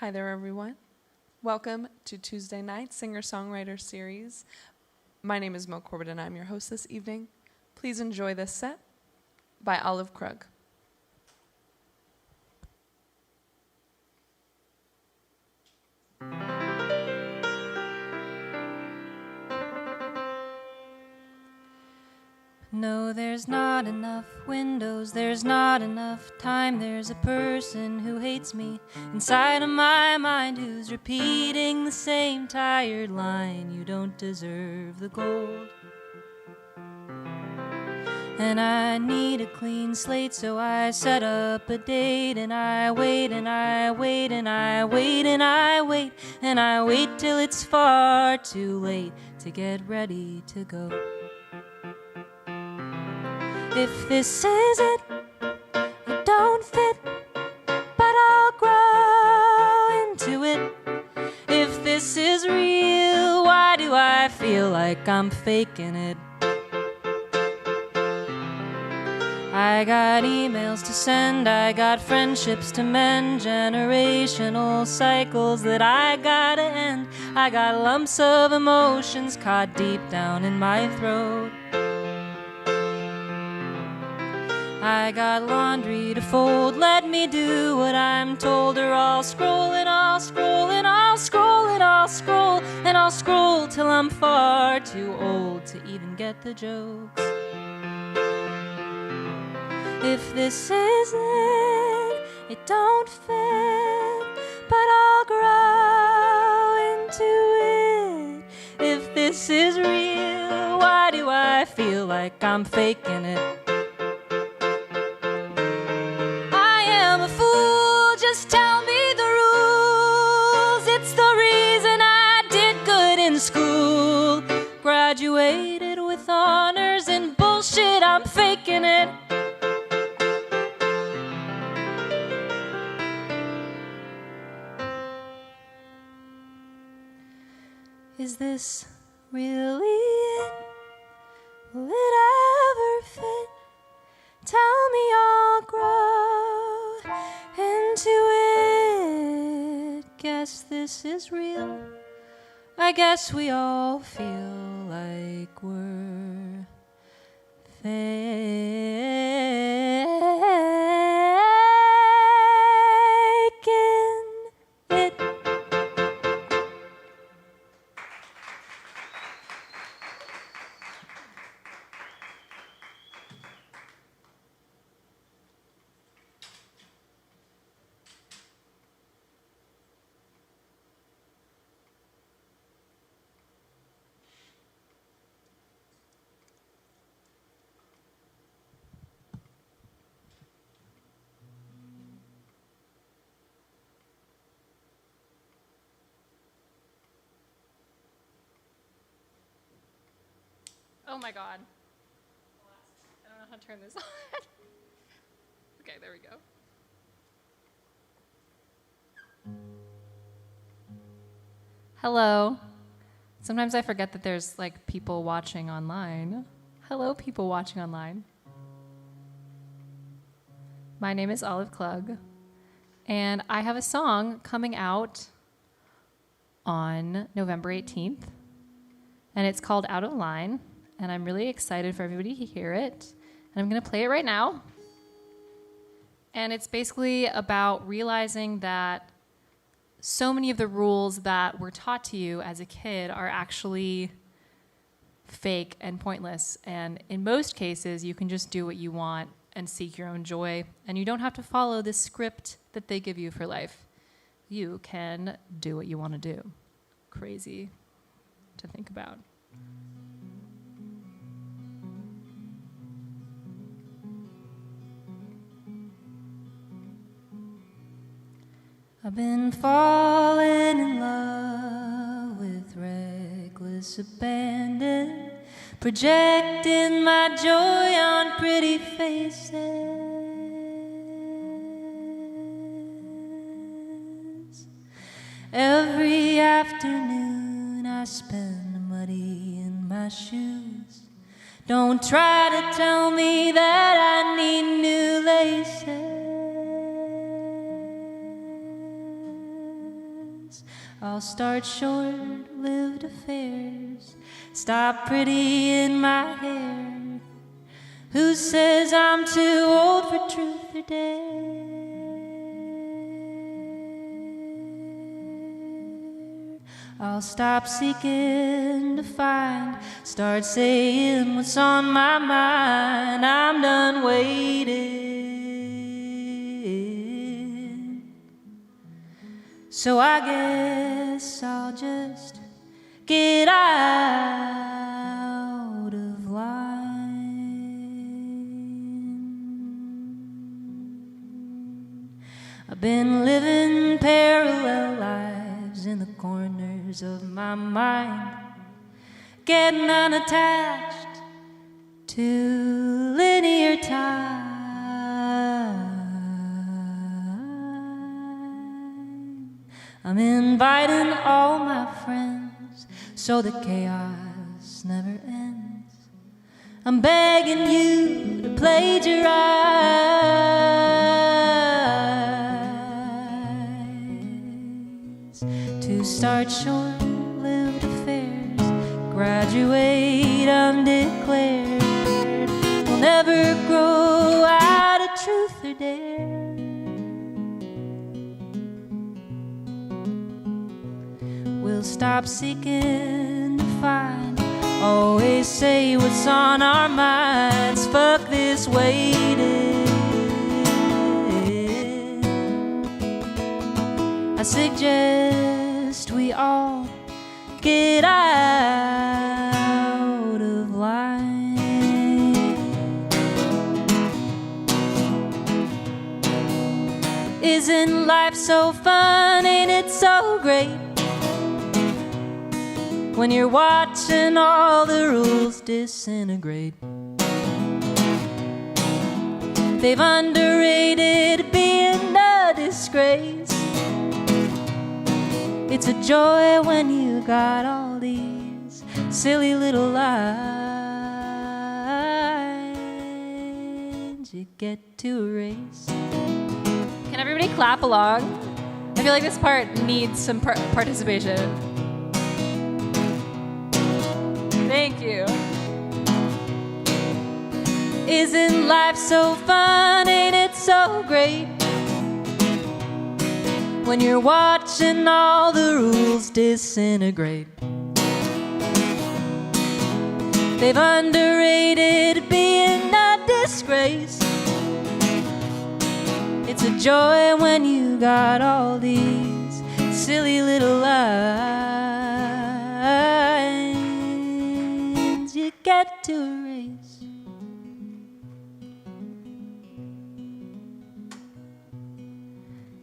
Hi there, everyone. Welcome to Tuesday Night Singer Songwriter Series. My name is Moe Corbett, and I'm your host this evening. Please enjoy this set by Olive Krug. No, there's not enough windows, there's not enough time. There's a person who hates me inside of my mind, who's repeating the same tired line. You don't deserve the gold. And I need a clean slate, so I set up a date. And I wait, and I wait, and I wait, and I wait, and I wait till it's far too late to get ready to go. If this is it, it don't fit, but I'll grow into it. If this is real, why do I feel like I'm faking it? I got emails to send, I got friendships to mend, generational cycles that I gotta end. I got lumps of emotions caught deep down in my throat. I got laundry to fold, let me do what I'm told, or I'll scroll and I'll scroll and I'll scroll and I'll scroll and I'll scroll till I'm far too old to even get the jokes. If this is it, it don't fit, but I'll grow into it. If this is real, why do I feel like I'm faking it? I'm a fool, just tell me the rules. It's the reason I did good in school. Graduated with honors and bullshit, I'm faking it. Is this really it? Will it ever fit? Tell me I'll grow into it. Guess this is real. I guess we all feel like we're faking it. Oh my God. I don't know how to turn this on. Okay, there we go. Hello. Sometimes I forget that there's like people watching online. Hello, people watching online. My name is Olive Klug, and I have a song coming out on November 18th, and it's called Out of Line. And I'm really excited for everybody to hear it. And I'm going to play it right now. And it's basically about realizing that so many of the rules that were taught to you as a kid are actually fake and pointless. And in most cases, you can just do what you want and seek your own joy. And you don't have to follow this script that they give you for life. You can do what you want to do. Crazy to think about. I've been falling in love with reckless abandon, projecting my joy on pretty faces. Every afternoon I spend muddy in my shoes. Don't try to tell me that I need new laces. I'll start short-lived affairs. Stop pretty in my hair. Who says I'm too old for truth or dare? I'll stop seeking to find, start saying what's on my mind. I'm done waiting, so I guess I'll just get out of line. I've been living parallel lives in the corners of my mind, getting unattached to linear time. I'm inviting all my friends so the chaos never ends. I'm begging you to plagiarize, to start short-lived affairs, graduate undeclared. We'll never grow out of truth or dare. We'll stop seeking to find, always say what's on our minds. Fuck this waiting. I suggest we all get out of line. Isn't life so fun? Ain't it so great? When you're watching all the rules disintegrate. They've underrated being a disgrace. It's a joy when you got all these silly little lines you get to erase. Can everybody clap along? I feel like this part needs some participation. Thank you. Isn't life so fun? Ain't it so great? When you're watching all the rules disintegrate. They've underrated being a disgrace. It's a joy when you got all these silly little lines you get to erase.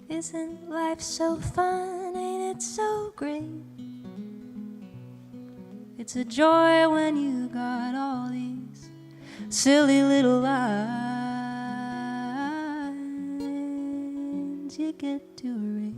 Isn't life so fun? Ain't it so great? It's a joy when you got all these silly little lines you get to erase.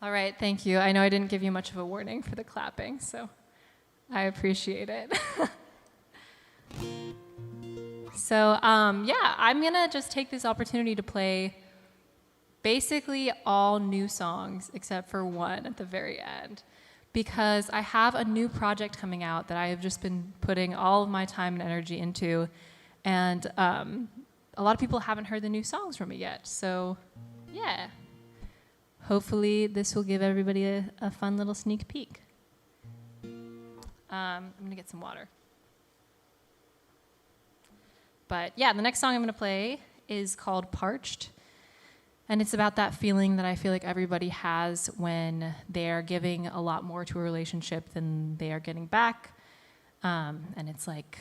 All right, thank you. I know I didn't give you much of a warning for the clapping, so I appreciate it. So, yeah, I'm gonna just take this opportunity to play basically all new songs except for one at the very end, because I have a new project coming out that I have just been putting all of my time and energy into, and a lot of people haven't heard the new songs from it yet, so yeah. Hopefully this will give everybody a fun little sneak peek. I'm gonna get some water. But yeah, the next song I'm gonna play is called Parched. And it's about that feeling that I feel like everybody has when they're giving a lot more to a relationship than they are getting back. And it's like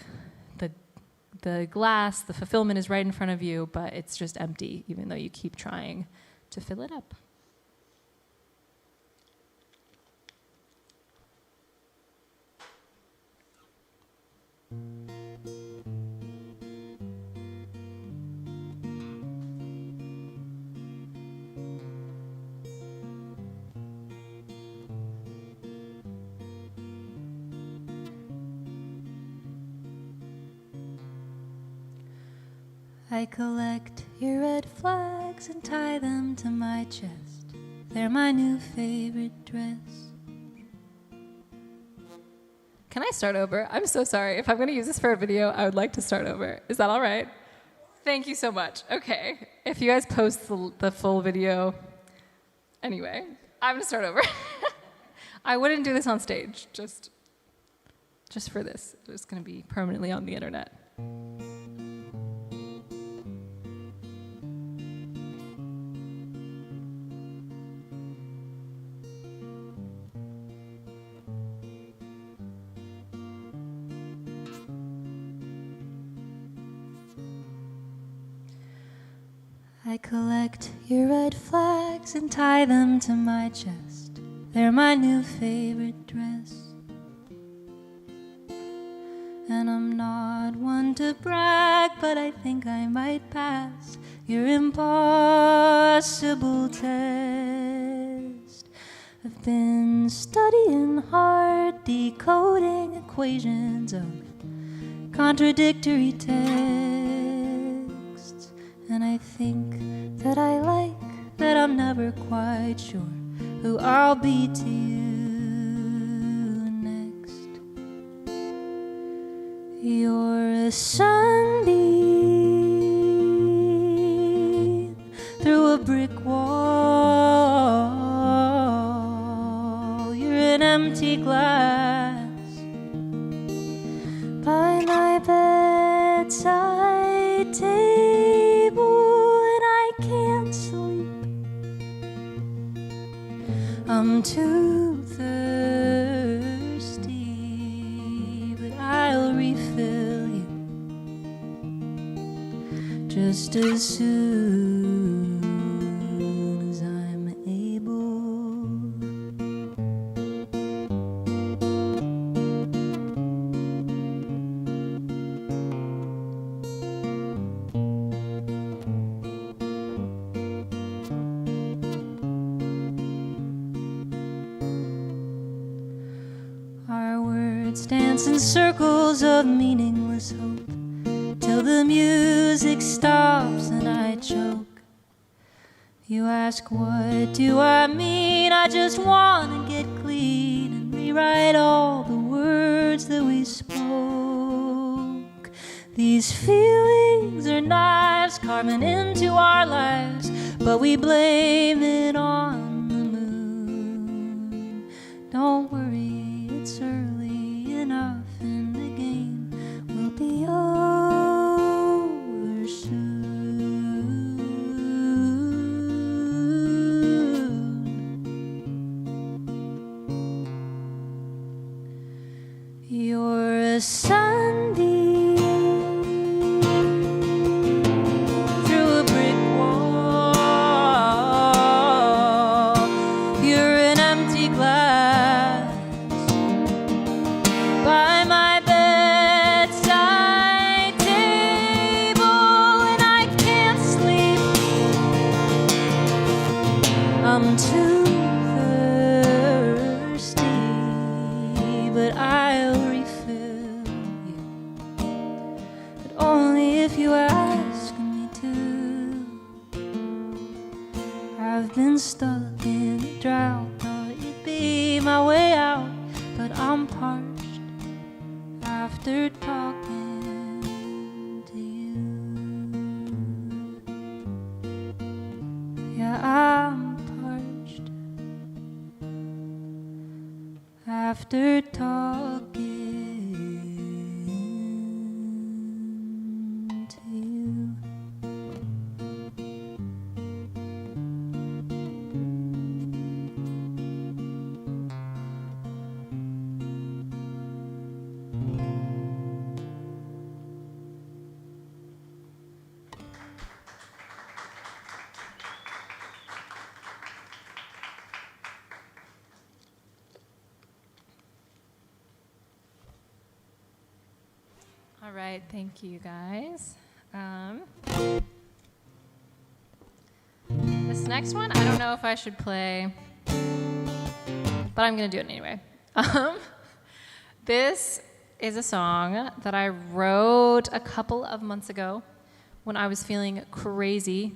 the glass, the fulfillment is right in front of you, but it's just empty, even though you keep trying to fill it up. I collect your red flags and tie them to my chest. They're my new favorite dress. Can I start over? I'm so sorry. If I'm going to use this for a video, I would like to start over. Is that all right? Thank you so much. Okay. If you guys post the full video, anyway, I'm going to start over. I wouldn't do this on stage, just for this. It's going to be permanently on the internet. I collect your red flags and tie them to my chest. They're my new favorite dress. And I'm not one to brag, but I think I might pass your impossible test. I've been studying hard, decoding equations of contradictory texts. And I think that I like that I'm never quite sure who I'll be to you next. You're a sunbeam through a brick wall. You're an empty glass by my bedside table, and I can't sleep. I'm too thirsty, but I'll refill you just as soon as I'm able. Our words dance in circles of meaningless hope till the music stops and I choke. You ask, what do I mean? I just want to get clean and rewrite all the words that we spoke. These feelings are knives carving into our lives, but we blame it on the moon. Don't worry, it's early enough and the game will be over soon. You're a sunbeam through a brick wall. You're an empty glass by my bedside table, and I can't sleep. I'm too thirsty, but I'll refill you, but only if you ask me to. I've been stuck in a drought, thought you'd be my way out, but I'm parched after talking to you. Yeah, I'm parched after talking to you. All right, thank you guys. This next one, I don't know if I should play, but I'm gonna do it anyway. This is a song that I wrote a couple of months ago when I was feeling crazy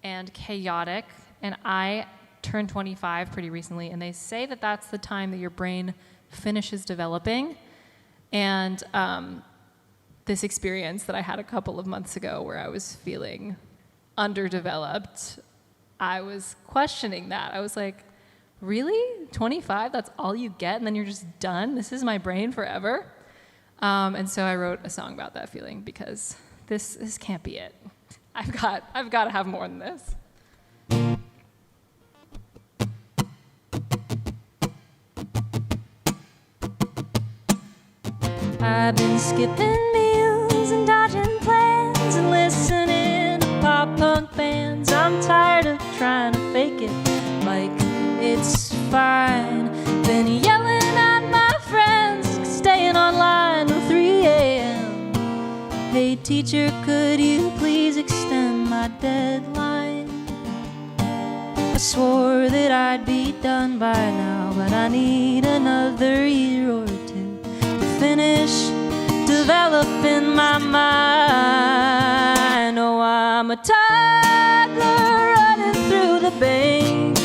and chaotic, and I turned 25 pretty recently, and they say that that's the time that your brain finishes developing. And this experience that I had a couple of months ago where I was feeling underdeveloped, I was questioning that. I was like, really? 25? That's all you get? And then you're just done? This is my brain forever? And so I wrote a song about that feeling because this can't be it. I've got to have more than this. I've been skipping meals and dodging plans and listening to pop-punk bands. I'm tired of trying to fake it like it's fine. Been yelling at my friends, staying online till 3 a.m. Hey teacher, could you please extend my deadline? I swore that I'd be done by now, but I need another year or two to finish developing my mind. Oh, I'm a toddler running through the bank.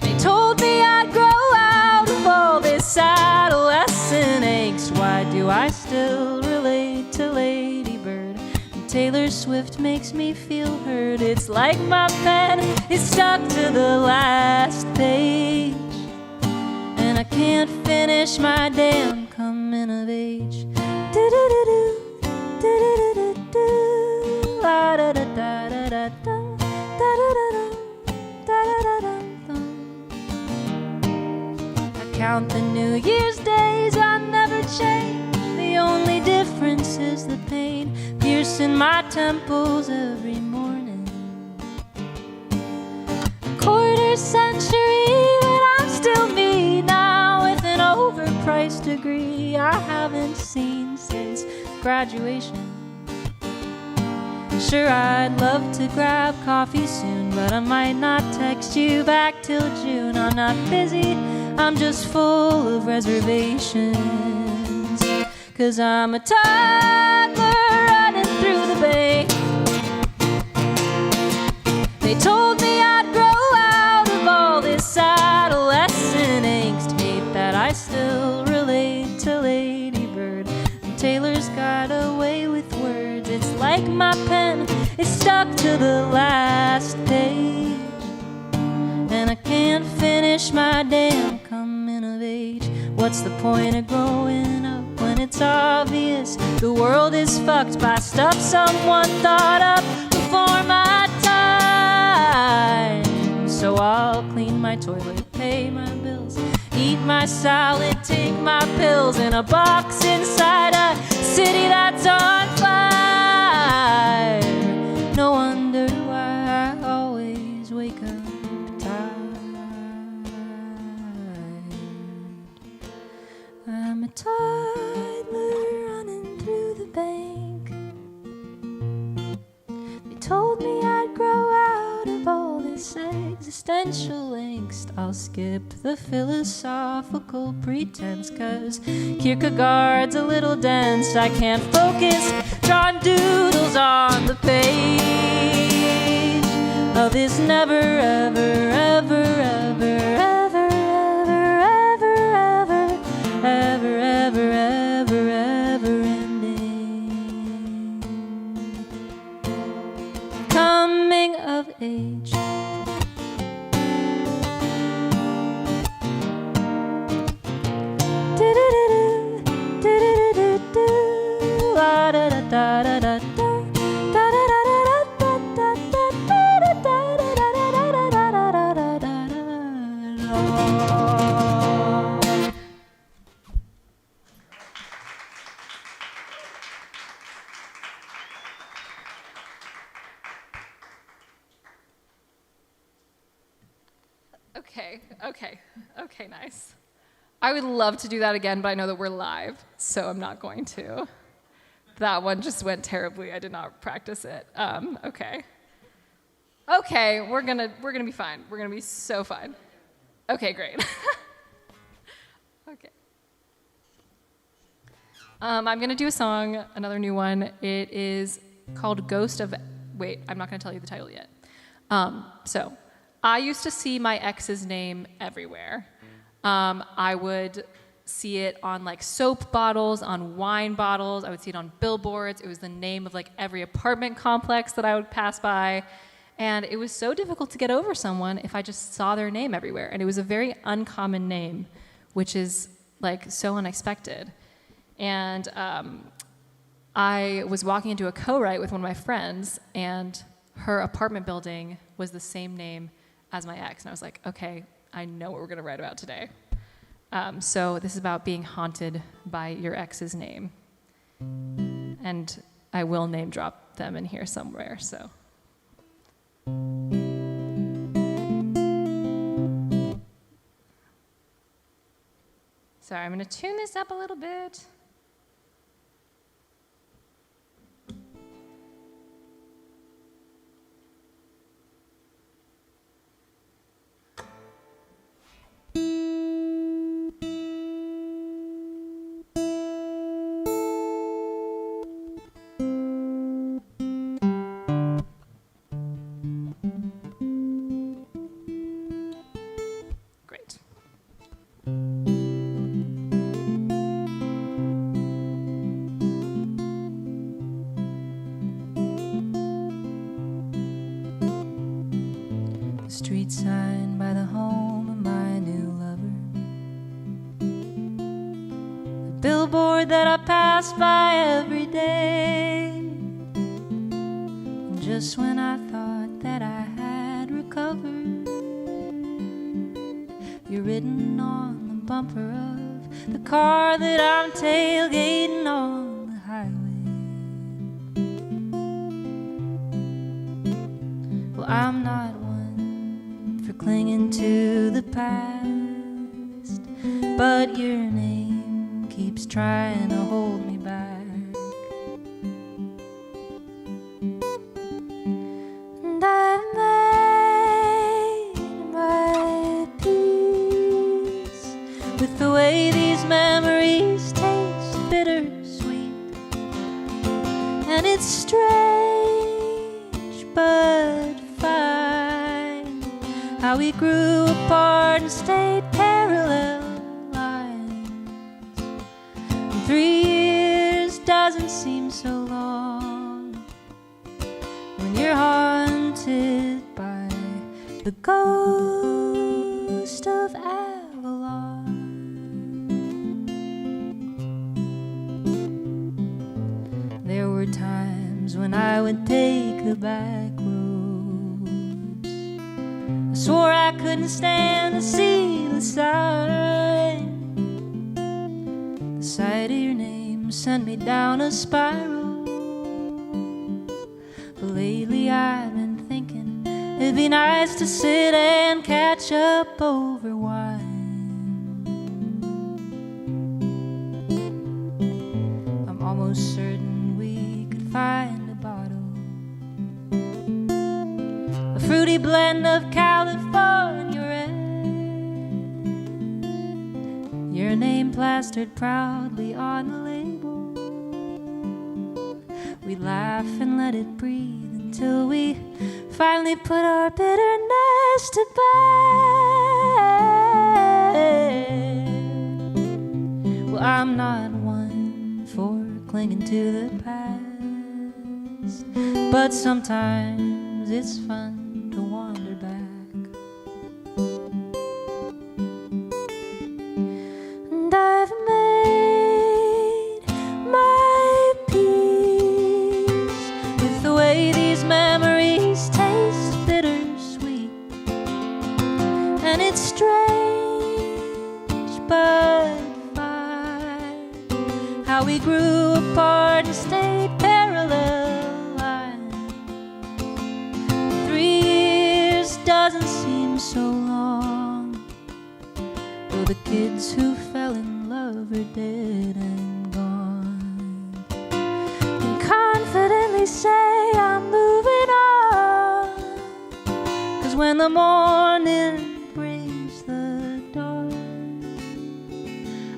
They told me I'd grow out of all this adolescent angst. Why do I still relate to Lady Bird? And Taylor Swift makes me feel hurt. It's like my pen is stuck to the last page, and I can't finish my damn coming of age. Do-do-do-do, do-do-do-do-do, la-da-da-da-da-da-da, da-da-da-da, da-da-da-da-da. I count the New Year's days, I never change. The only difference is the pain piercing my temples every morning. A quarter century, but I'm still me now with an overpriced degree I haven't seen since graduation. Sure, I'd love to grab coffee soon, but I might not text you back till June. I'm not busy, I'm just full of reservations. 'Cause I'm a toddler running through the bank. They told me I'd grow out of all this adolescent angst. Hate that I still relate to Lady Bird, and Taylor's got a way with words. It's like my pen is stuck to the last page, and I can't finish my damn coming of age. What's the point of growing up when it's obvious the world is fucked by stuff someone thought up before my time? So I'll clean my toilet, pay my bills, eat my salad, take my pills in a box inside a city that's on fire. No wonder why I always wake up tired. I'm a toddler running through the bank. They told me I'd grow out of all this existential angst. I'll skip the philosophical pretense, 'cause Kierkegaard's a little dense. I can't focus, drawing doodles on the page of this never, ever, ever, ever, ever, ever, ever, ever, ever, ever, ever ending coming of age. Okay, nice. I would love to do that again, but I know that we're live, so I'm not going to. That one just went terribly. I did not practice it. Okay, we're gonna be fine. We're gonna be so fine. Okay, great. Okay. I'm gonna do a song, another new one. It is called Ghost of... Wait, I'm not gonna tell you the title yet. So, I used to see my ex's name everywhere. I would see it on like soap bottles, on wine bottles. I would see it on billboards. It was the name of like every apartment complex that I would pass by. And it was so difficult to get over someone if I just saw their name everywhere. And it was a very uncommon name, which is like so unexpected. And I was walking into a co-write with one of my friends, and her apartment building was the same name as my ex. And I was like, okay, I know what we're gonna write about today. So this is about being haunted by your ex's name. And I will name drop them in here somewhere, so. Sorry, I'm gonna tune this up a little bit. Great. The street sign by the home of my new lover. The billboard that I pass by every day. And just when I thought that I had recovered, you're written on the bumper of the car that I'm tailgating on the highway. Well, I'm not one for clinging to the past, but your name keeps trying to hold me back. And I've made my peace with the way these memories taste bittersweet. And it's strange but fine how we grew apart and stayed parallel lines. And 3 years doesn't seem so long when you're haunted by the ghost of Avalon. There were times when I would take the back roads. I swore I couldn't stand to see the sign. The sight of your name sent me down a spiral. But lately I've been thinking it'd be nice to sit and catch up over wine. I'm almost certain we could find a bottle, a fruity blend of California red, your name plastered proudly on the label. We laugh and let it breathe until we finally put our bitterness to bed. Well, I'm not one for clinging to the past, but sometimes it's fun to wander back. And I've made my peace with the way these memories taste bittersweet. And it's strange but fine how we grew apart and stayed parallel lines. 3 years doesn't seem so long, though the kids who fell in love are dead and gone. And confidently say I'm moving on, 'cause when the morning brings the dawn,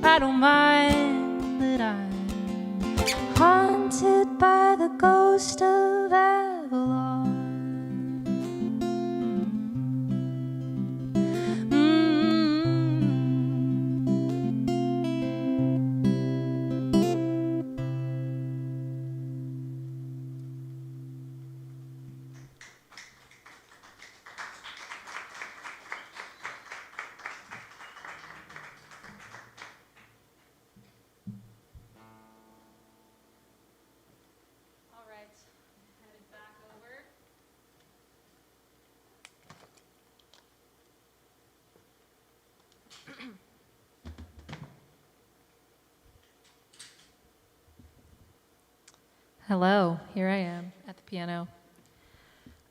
I don't mind that I'm the ghost of Avalon. All right, headed back over. Hello, here I am at the piano.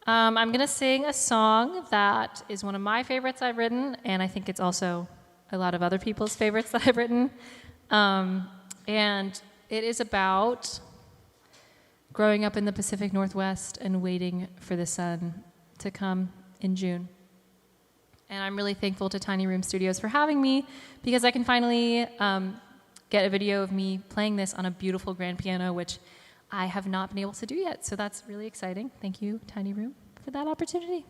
I'm going to sing a song that is one of my favorites I've written, and I think it's also a lot of other people's favorites that I've written. And it is about growing up in the Pacific Northwest and waiting for the sun to come in June. And I'm really thankful to Tiny Room Studios for having me because I can finally get a video of me playing this on a beautiful grand piano, which I have not been able to do yet. So that's really exciting. Thank you, Tiny Room, for that opportunity.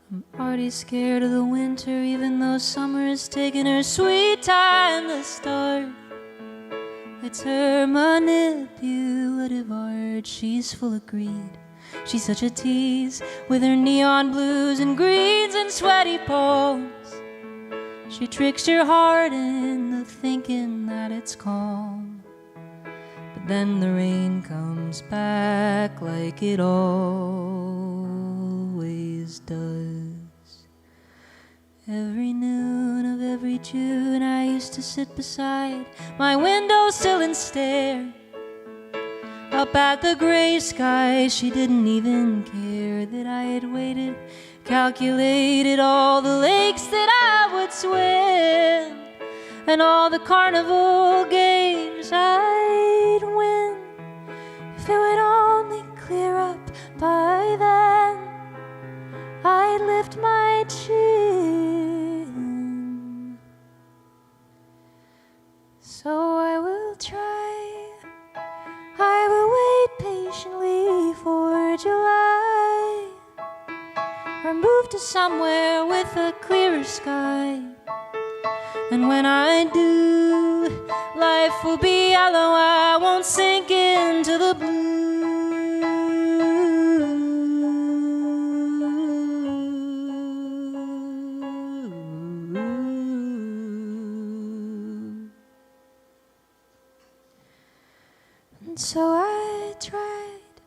I'm already scared of the winter, even though summer is taking her sweet time to start. It's her manipulative art, she's full of greed. She's such a tease with her neon blues and greens and sweaty palms. She tricks your heart into thinking that it's calm. But then the rain comes back like it always does. Every noon of every June I used to sit beside my windowsill and stare up at the gray sky. She didn't even care that I had waited, calculated all the lakes that I would swim and all the carnival games I'd win. If it would only clear up by then, I'd lift my chin. So I will try, I will wait patiently for July, or move to somewhere with a clearer sky. And when I do, life will be yellow, I won't sink into the blue. And so I tried,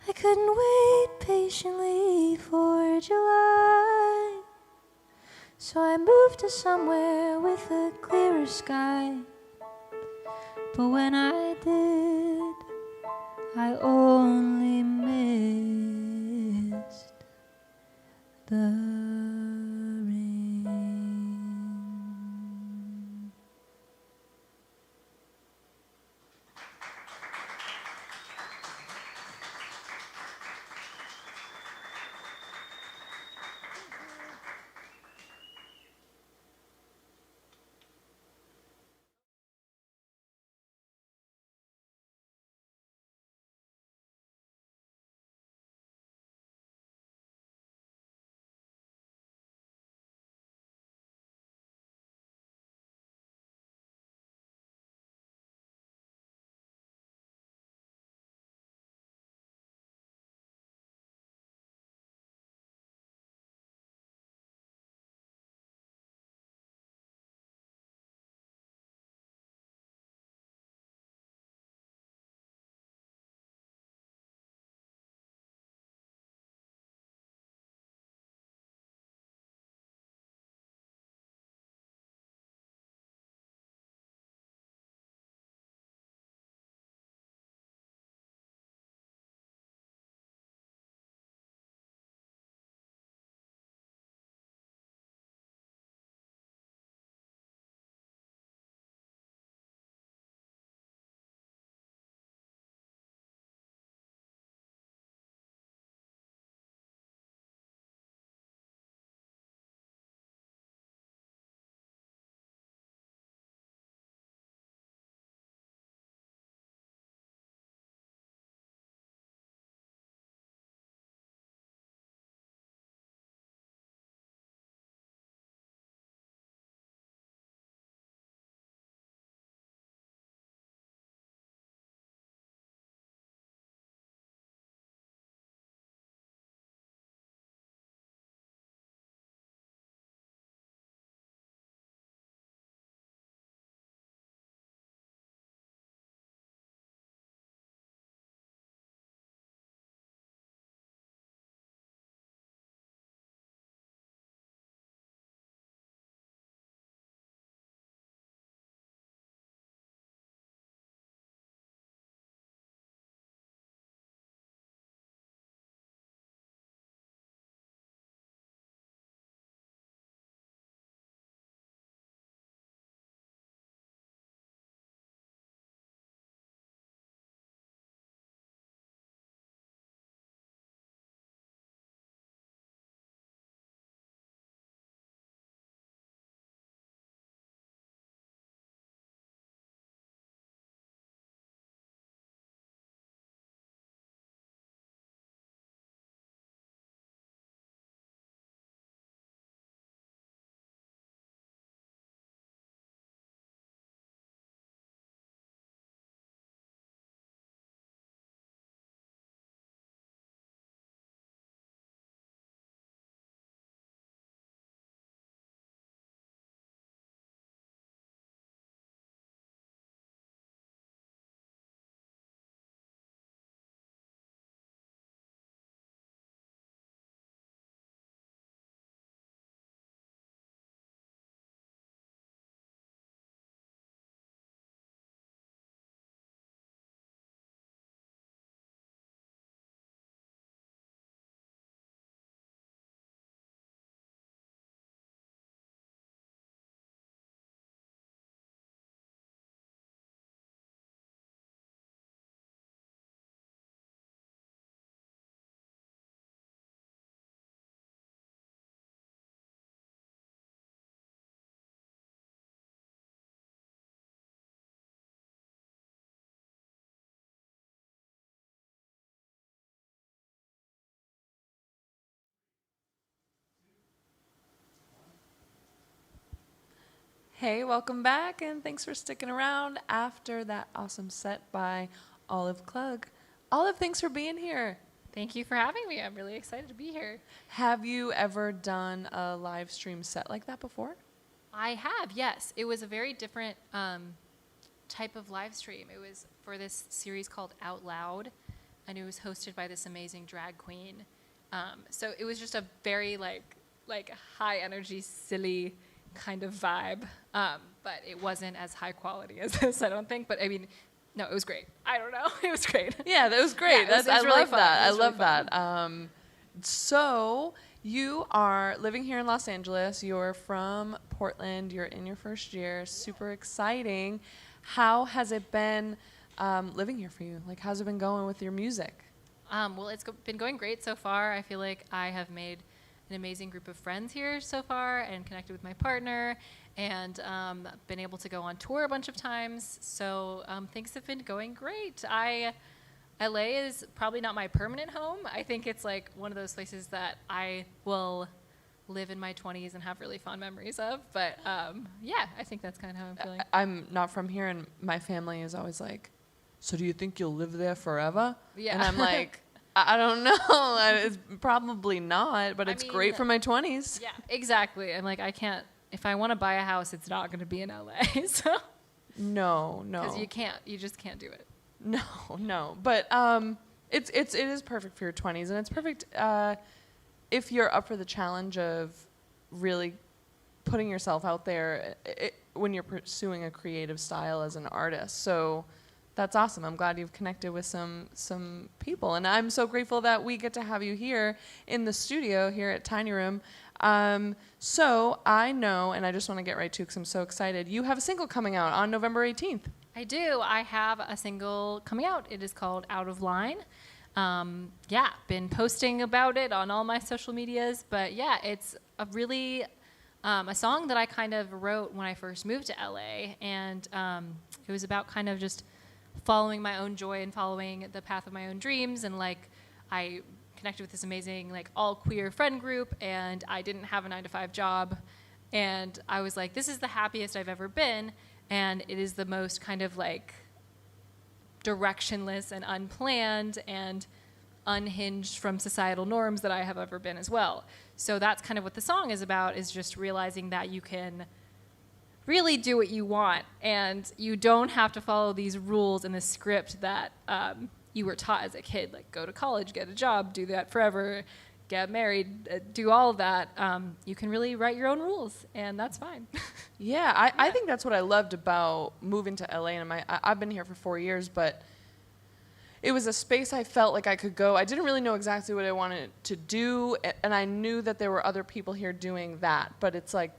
I couldn't wait patiently for July. So I moved to somewhere with a clearer sky. But when I did, I only missed the Hey, welcome back, and thanks for sticking around after that awesome set by Olive Klug. Olive, thanks for being here. Thank you for having me. I'm really excited to be here. Have you ever done a live stream set like that before? I have, yes. It was a very different type of live stream. It was for this series called Out Loud, and it was hosted by this amazing drag queen. So it was just a very like high energy, silly kind of vibe, but it wasn't as high quality as this, I don't think. But I mean, no, it was great. I don't know, it was great. Yeah, that was great. Yeah, it was really love fun. that. It I was love really that. So you are living here in Los Angeles. You're from Portland. You're in your first year. Super exciting. How has it been living here for you? Like, how's it been going with your music? Well, it's been going great so far. I feel like I have made an amazing group of friends here so far and connected with my partner, and been able to go on tour a bunch of times. So things have been going great. LA is probably not my permanent home. I think it's like one of those places that I will live in my 20s and have really fond memories of. But yeah, I think that's kind of how I'm feeling. I'm not from here, and my family is always like, so do you think you'll live there forever? Yeah. And I'm like, I don't know. It's probably not, but I it's mean, great for my 20s. Yeah, exactly. I'm like, I can't, if I want to buy a house, it's not going to be in LA. So, No. because you just can't do it. No. But it is perfect for your 20s, and it's perfect if you're up for the challenge of really putting yourself out there when you're pursuing a creative style as an artist. So that's awesome. I'm glad you've connected with some people, and I'm so grateful that we get to have you here in the studio here at Tiny Room. So I know, and I just want to get right to it because I'm so excited. You have a single coming out on November 18th. I do. I have a single coming out. It is called Out of Line. Yeah, been posting about it on all my social medias, but yeah, it's a really a song that I kind of wrote when I first moved to LA, and it was about kind of just following my own joy and following the path of my own dreams. And like, I connected with this amazing like all queer friend group, and I didn't have a 9-to-5 job, and I was like, this is the happiest I've ever been, and it is the most kind of like directionless and unplanned and unhinged from societal norms that I have ever been as well. So that's kind of what the song is about, is just realizing that you can really do what you want, and you don't have to follow these rules in the script that you were taught as a kid, like go to college, get a job, do that forever, get married, do all of that. You can really write your own rules, and that's fine. Yeah, I think that's what I loved about moving to LA. And I've been here for 4 years, but it was a space I felt like I could go. I didn't really know exactly what I wanted to do, and I knew that there were other people here doing that. But it's like,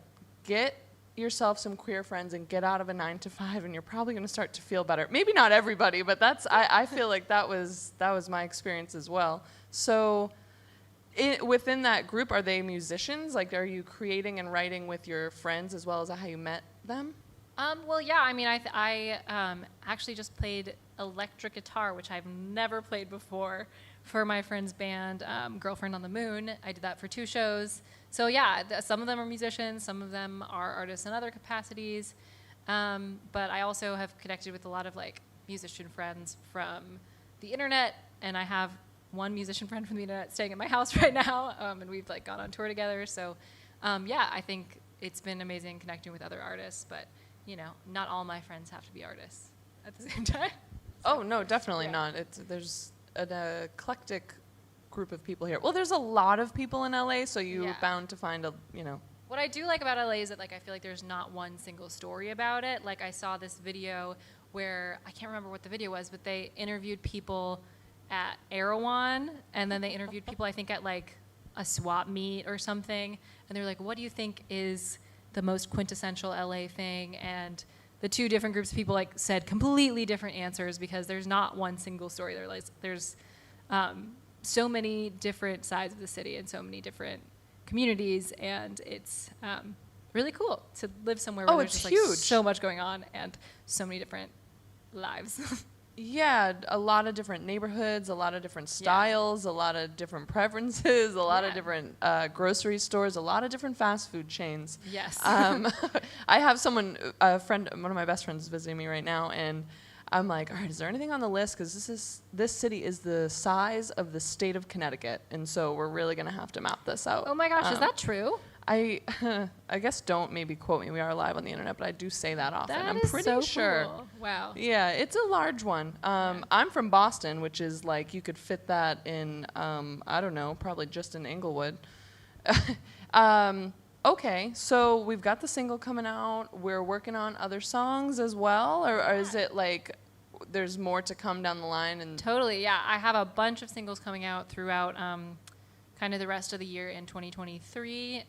get yourself some queer friends and get out of a 9-to-5, and you're probably going to start to feel better. Maybe not everybody, but I feel like that was my experience as well. So within that group, are they musicians? Like, are you creating and writing with your friends as well as how you met them? Well, yeah, I mean, I actually just played electric guitar, which I've never played before, for my friend's band, Girlfriend on the Moon. I did that for 2 shows. So yeah, some of them are musicians, some of them are artists in other capacities. But I also have connected with a lot of like musician friends from the internet, and I have one musician friend from the internet staying at my house right now, and we've like gone on tour together. So yeah, I think it's been amazing connecting with other artists, but you know, not all my friends have to be artists at the same time. Oh, no, definitely not. There's an eclectic group of people here. Well, there's a lot of people in LA, so you're bound to find What I do like about LA is that like I feel like there's not one single story about it. Like I saw this video where, I can't remember what the video was, but they interviewed people at Erewhon, and then they interviewed people I think at like a swap meet or something, and they were like, what do you think is the most quintessential LA thing? And the 2 different groups of people like said completely different answers, because there's not one single story. There's so many different sides of the city and so many different communities, and it's really cool to live somewhere where there's just, like, huge. so much going on and so many different lives. Yeah, a lot of different neighborhoods, a lot of different styles, a lot of different preferences, a lot of different grocery stores, a lot of different fast food chains. Yes. I have a friend, one of my best friends is visiting me right now, and I'm like, all right, is there anything on the list? Because this city is the size of the state of Connecticut, and so we're really going to have to map this out. Oh my gosh, is that true? I guess don't maybe quote me. We are live on the internet, but I do say that often. I'm is pretty so sure. Cool. Wow. Yeah, it's a large one. I'm from Boston, which is like you could fit that in, I don't know, probably just in Inglewood. Okay, so we've got the single coming out. We're working on other songs as well, or is it like there's more to come down the line? And Totally, yeah. I have a bunch of singles coming out throughout kind of the rest of the year in 2023,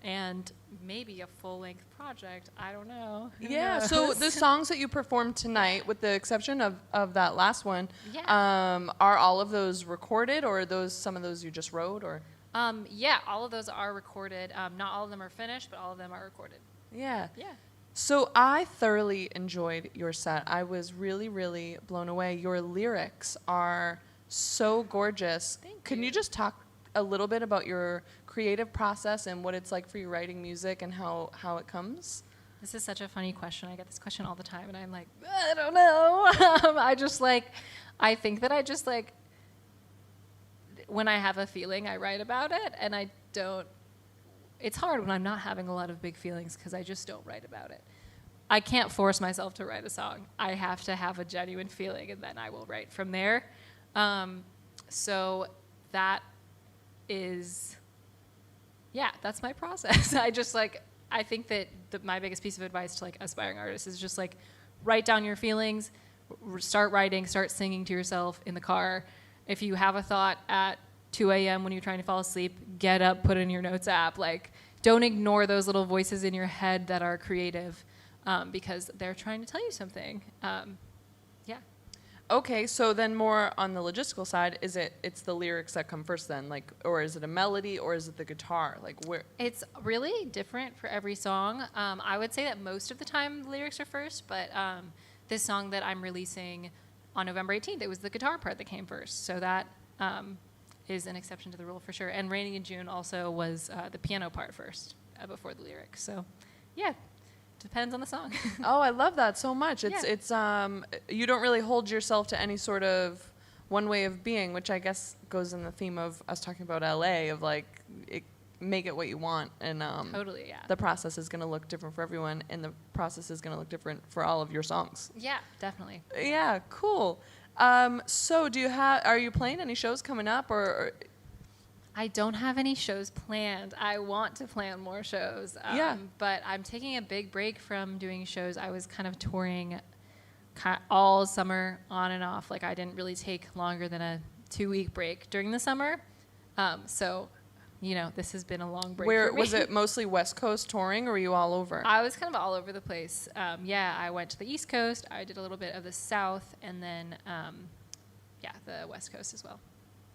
and maybe a full-length project. I don't know. Who yeah, knows? so the songs that you performed tonight, with the exception of that last one, Yeah. are all of those recorded, or are those some of those you just wrote, or? Yeah, all of those are recorded. Not all of them are finished, but all of them are recorded. Yeah. Yeah. So I thoroughly enjoyed your set. I was really, really blown away. Your lyrics are so gorgeous. Can you just talk a little bit about your creative process and what it's like for you writing music and how it comes? This is such a funny question. I get this question all the time, and I'm like, I don't know. I think that I just like, when I have a feeling, I write about it, and I don't. It's hard when I'm not having a lot of big feelings because I just don't write about it. I can't force myself to write a song. I have to have a genuine feeling, and then I will write from there. So that is, that's my process. I think that my biggest piece of advice to like aspiring artists is just like write down your feelings, start writing, start singing to yourself in the car. If you have a thought at 2 a.m. when you're trying to fall asleep, get up, put it in your notes app. Like, don't ignore those little voices in your head that are creative, because they're trying to tell you something. Okay, so then more on the logistical side, it's the lyrics that come first then, like, or is it a melody, or is it the guitar? Like, where? It's really different for every song. I would say that most of the time the lyrics are first, but this song that I'm releasing on November 18th, it was the guitar part that came first. So that is an exception to the rule for sure. And Raining in June also was the piano part first, before the lyrics. So, yeah. Depends on the song. Oh, I love that so much. It's you don't really hold yourself to any sort of one way of being, which I guess goes in the theme of us talking about LA, of like make it what you want, and Totally, yeah. the process is going to look different for everyone, and the process is going to look different for all of your songs. Yeah, definitely. Yeah, cool. So are you playing any shows coming up, or I don't have any shows planned. I want to plan more shows. But I'm taking a big break from doing shows. I was kind of touring all summer on and off. Like, I didn't really take longer than a 2-week break during the summer. So, this has been a long break where for me. was it? Mostly West Coast touring, or were you all over? I was kind of all over the place. I went to the East Coast. I did a little bit of the South, and then, the West Coast as well.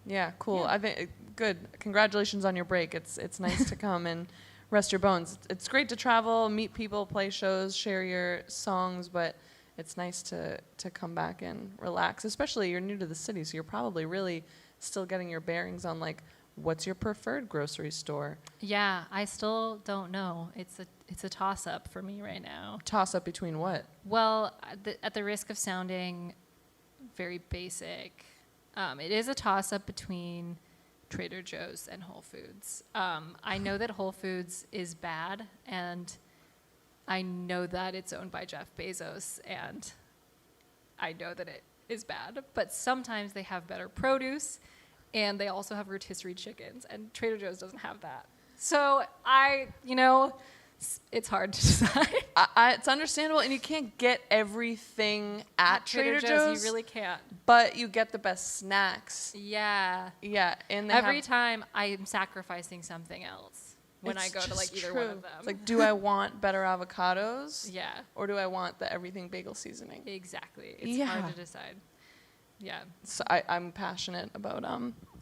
Yeah, cool. Yeah. I think good. Congratulations on your break. It's nice to come and rest your bones. It's great to travel, meet people, play shows, share your songs, but it's nice to come back and relax. Especially you're new to the city, so you're probably really still getting your bearings on like what's your preferred grocery store. Yeah, I still don't know. It's a toss up for me right now. Toss up between what? Well, at the risk of sounding very basic. It is a toss-up between Trader Joe's and Whole Foods. I know that Whole Foods is bad, and I know that it's owned by Jeff Bezos, and I know that it is bad. But sometimes they have better produce, and they also have rotisserie chickens, and Trader Joe's doesn't have that. So it's hard to decide. It's understandable, and you can't get everything at Trader Joe's. You really can't. But you get the best snacks. Yeah. Yeah, and every time I'm sacrificing something else when I go to like either one of them. It's like, do I want better avocados? Yeah. Or do I want the everything bagel seasoning? Exactly. It's hard to decide. Yeah. So I'm passionate about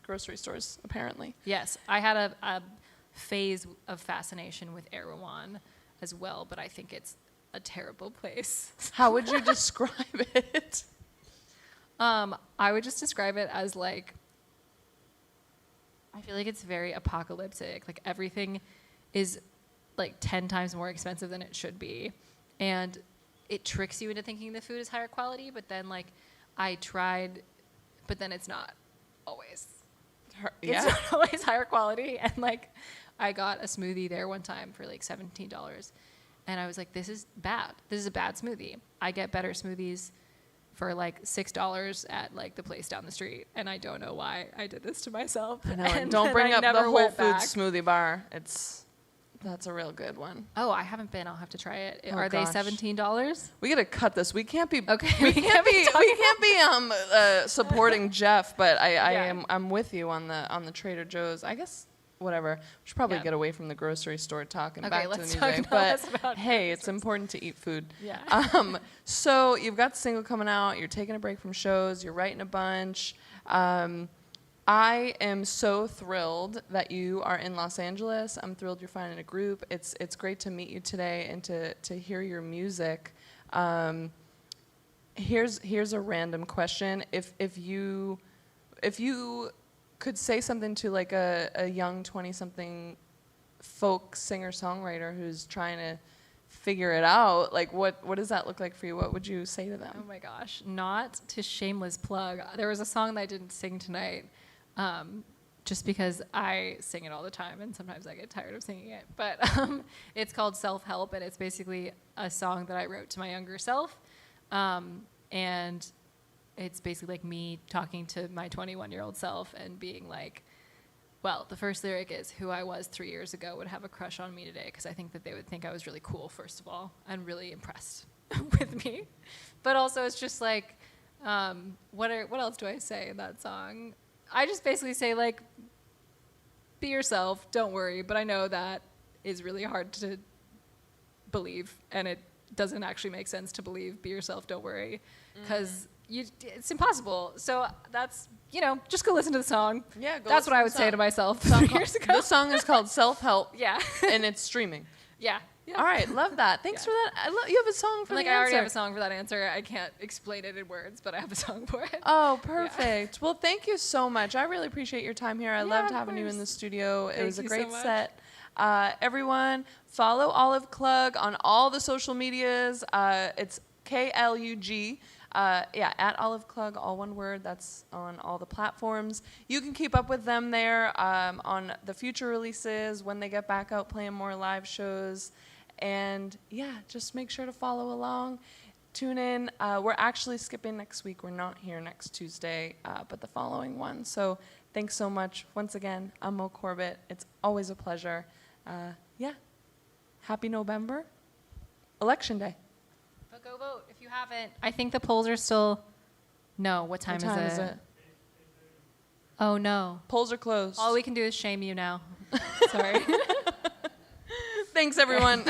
grocery stores, apparently. Yes. I had a phase of fascination with Erewhon as well, but I think it's a terrible place. How would you describe it? I would just describe it as like, I feel like it's very apocalyptic. Like everything is like 10 times more expensive than it should be. And it tricks you into thinking the food is higher quality, but then like I tried, but then it's not always. It's not always higher quality. And like I got a smoothie there one time for like $17. And I was like, this is bad. This is a bad smoothie. I get better smoothies for like $6 at like the place down the street. And I don't know why I did this to myself. I know, And don't then bring I up the never Whole went Foods back. smoothie bar. That's a real good one. Oh, I haven't been. I'll have to try it. Oh, Are gosh. they $17? We gotta cut this. We can't be Okay, We can't be supporting Jeff, but Yeah. I'm with you on the Trader Joe's. I guess whatever. We should probably Yeah. get away from the grocery store talk and Okay, back to let's the talk music. now But less about hey, grocery it's important to eat food. Yeah. So you've got the single coming out. You're taking a break from shows. You're writing a bunch. I am so thrilled that you are in Los Angeles. I'm thrilled you're finding a group. It's great to meet you today and to hear your music. Here's a random question. If you could say something to like a young 20-something folk singer-songwriter who's trying to figure it out, like what does that look like for you? What would you say to them? Oh my gosh, not to shameless plug. There was a song that I didn't sing tonight, just because I sing it all the time and sometimes I get tired of singing it. But it's called Self-Help, and it's basically a song that I wrote to my younger self. And it's basically like me talking to my 21-year-old self and being like, well, the first lyric is, who I was 3 years ago would have a crush on me today, because I think that they would think I was really cool, first of all, and really impressed with me. But also it's just like, what else do I say in that song? I just basically say, like, be yourself, don't worry, but I know that is really hard to believe, and it doesn't actually make sense to believe, be yourself, don't worry, because it's impossible. So that's, just go listen to the song. Yeah, go that's listen what I to would the say song. to myself 3 years ago. The song is called Self-Help. Yeah. And it's streaming. Yeah. All right, love that. Thanks for that. You have a song for Like, the I already answer. have a song for that answer. I can't explain it in words, but I have a song for it. Oh, perfect. Well, thank you so much. I really appreciate your time here. I Yeah, loved of having you in course. the studio. It Thank was a you great so much. set. Everyone, follow Olive Klug on all the social medias. It's KLUG. At Olive Klug, all one word. That's on all the platforms. You can keep up with them there on the future releases, when they get back out playing more live shows. And just make sure to follow along. Tune in. We're actually skipping next week. We're not here next Tuesday, but the following one. So thanks so much. Once again, I'm Moe Corbett. It's always a pleasure. Happy November. Election Day. But go vote if you haven't. I think the polls are still. No, what time, is it? Oh no. Polls are closed. All we can do is shame you now. Sorry. Thanks, everyone.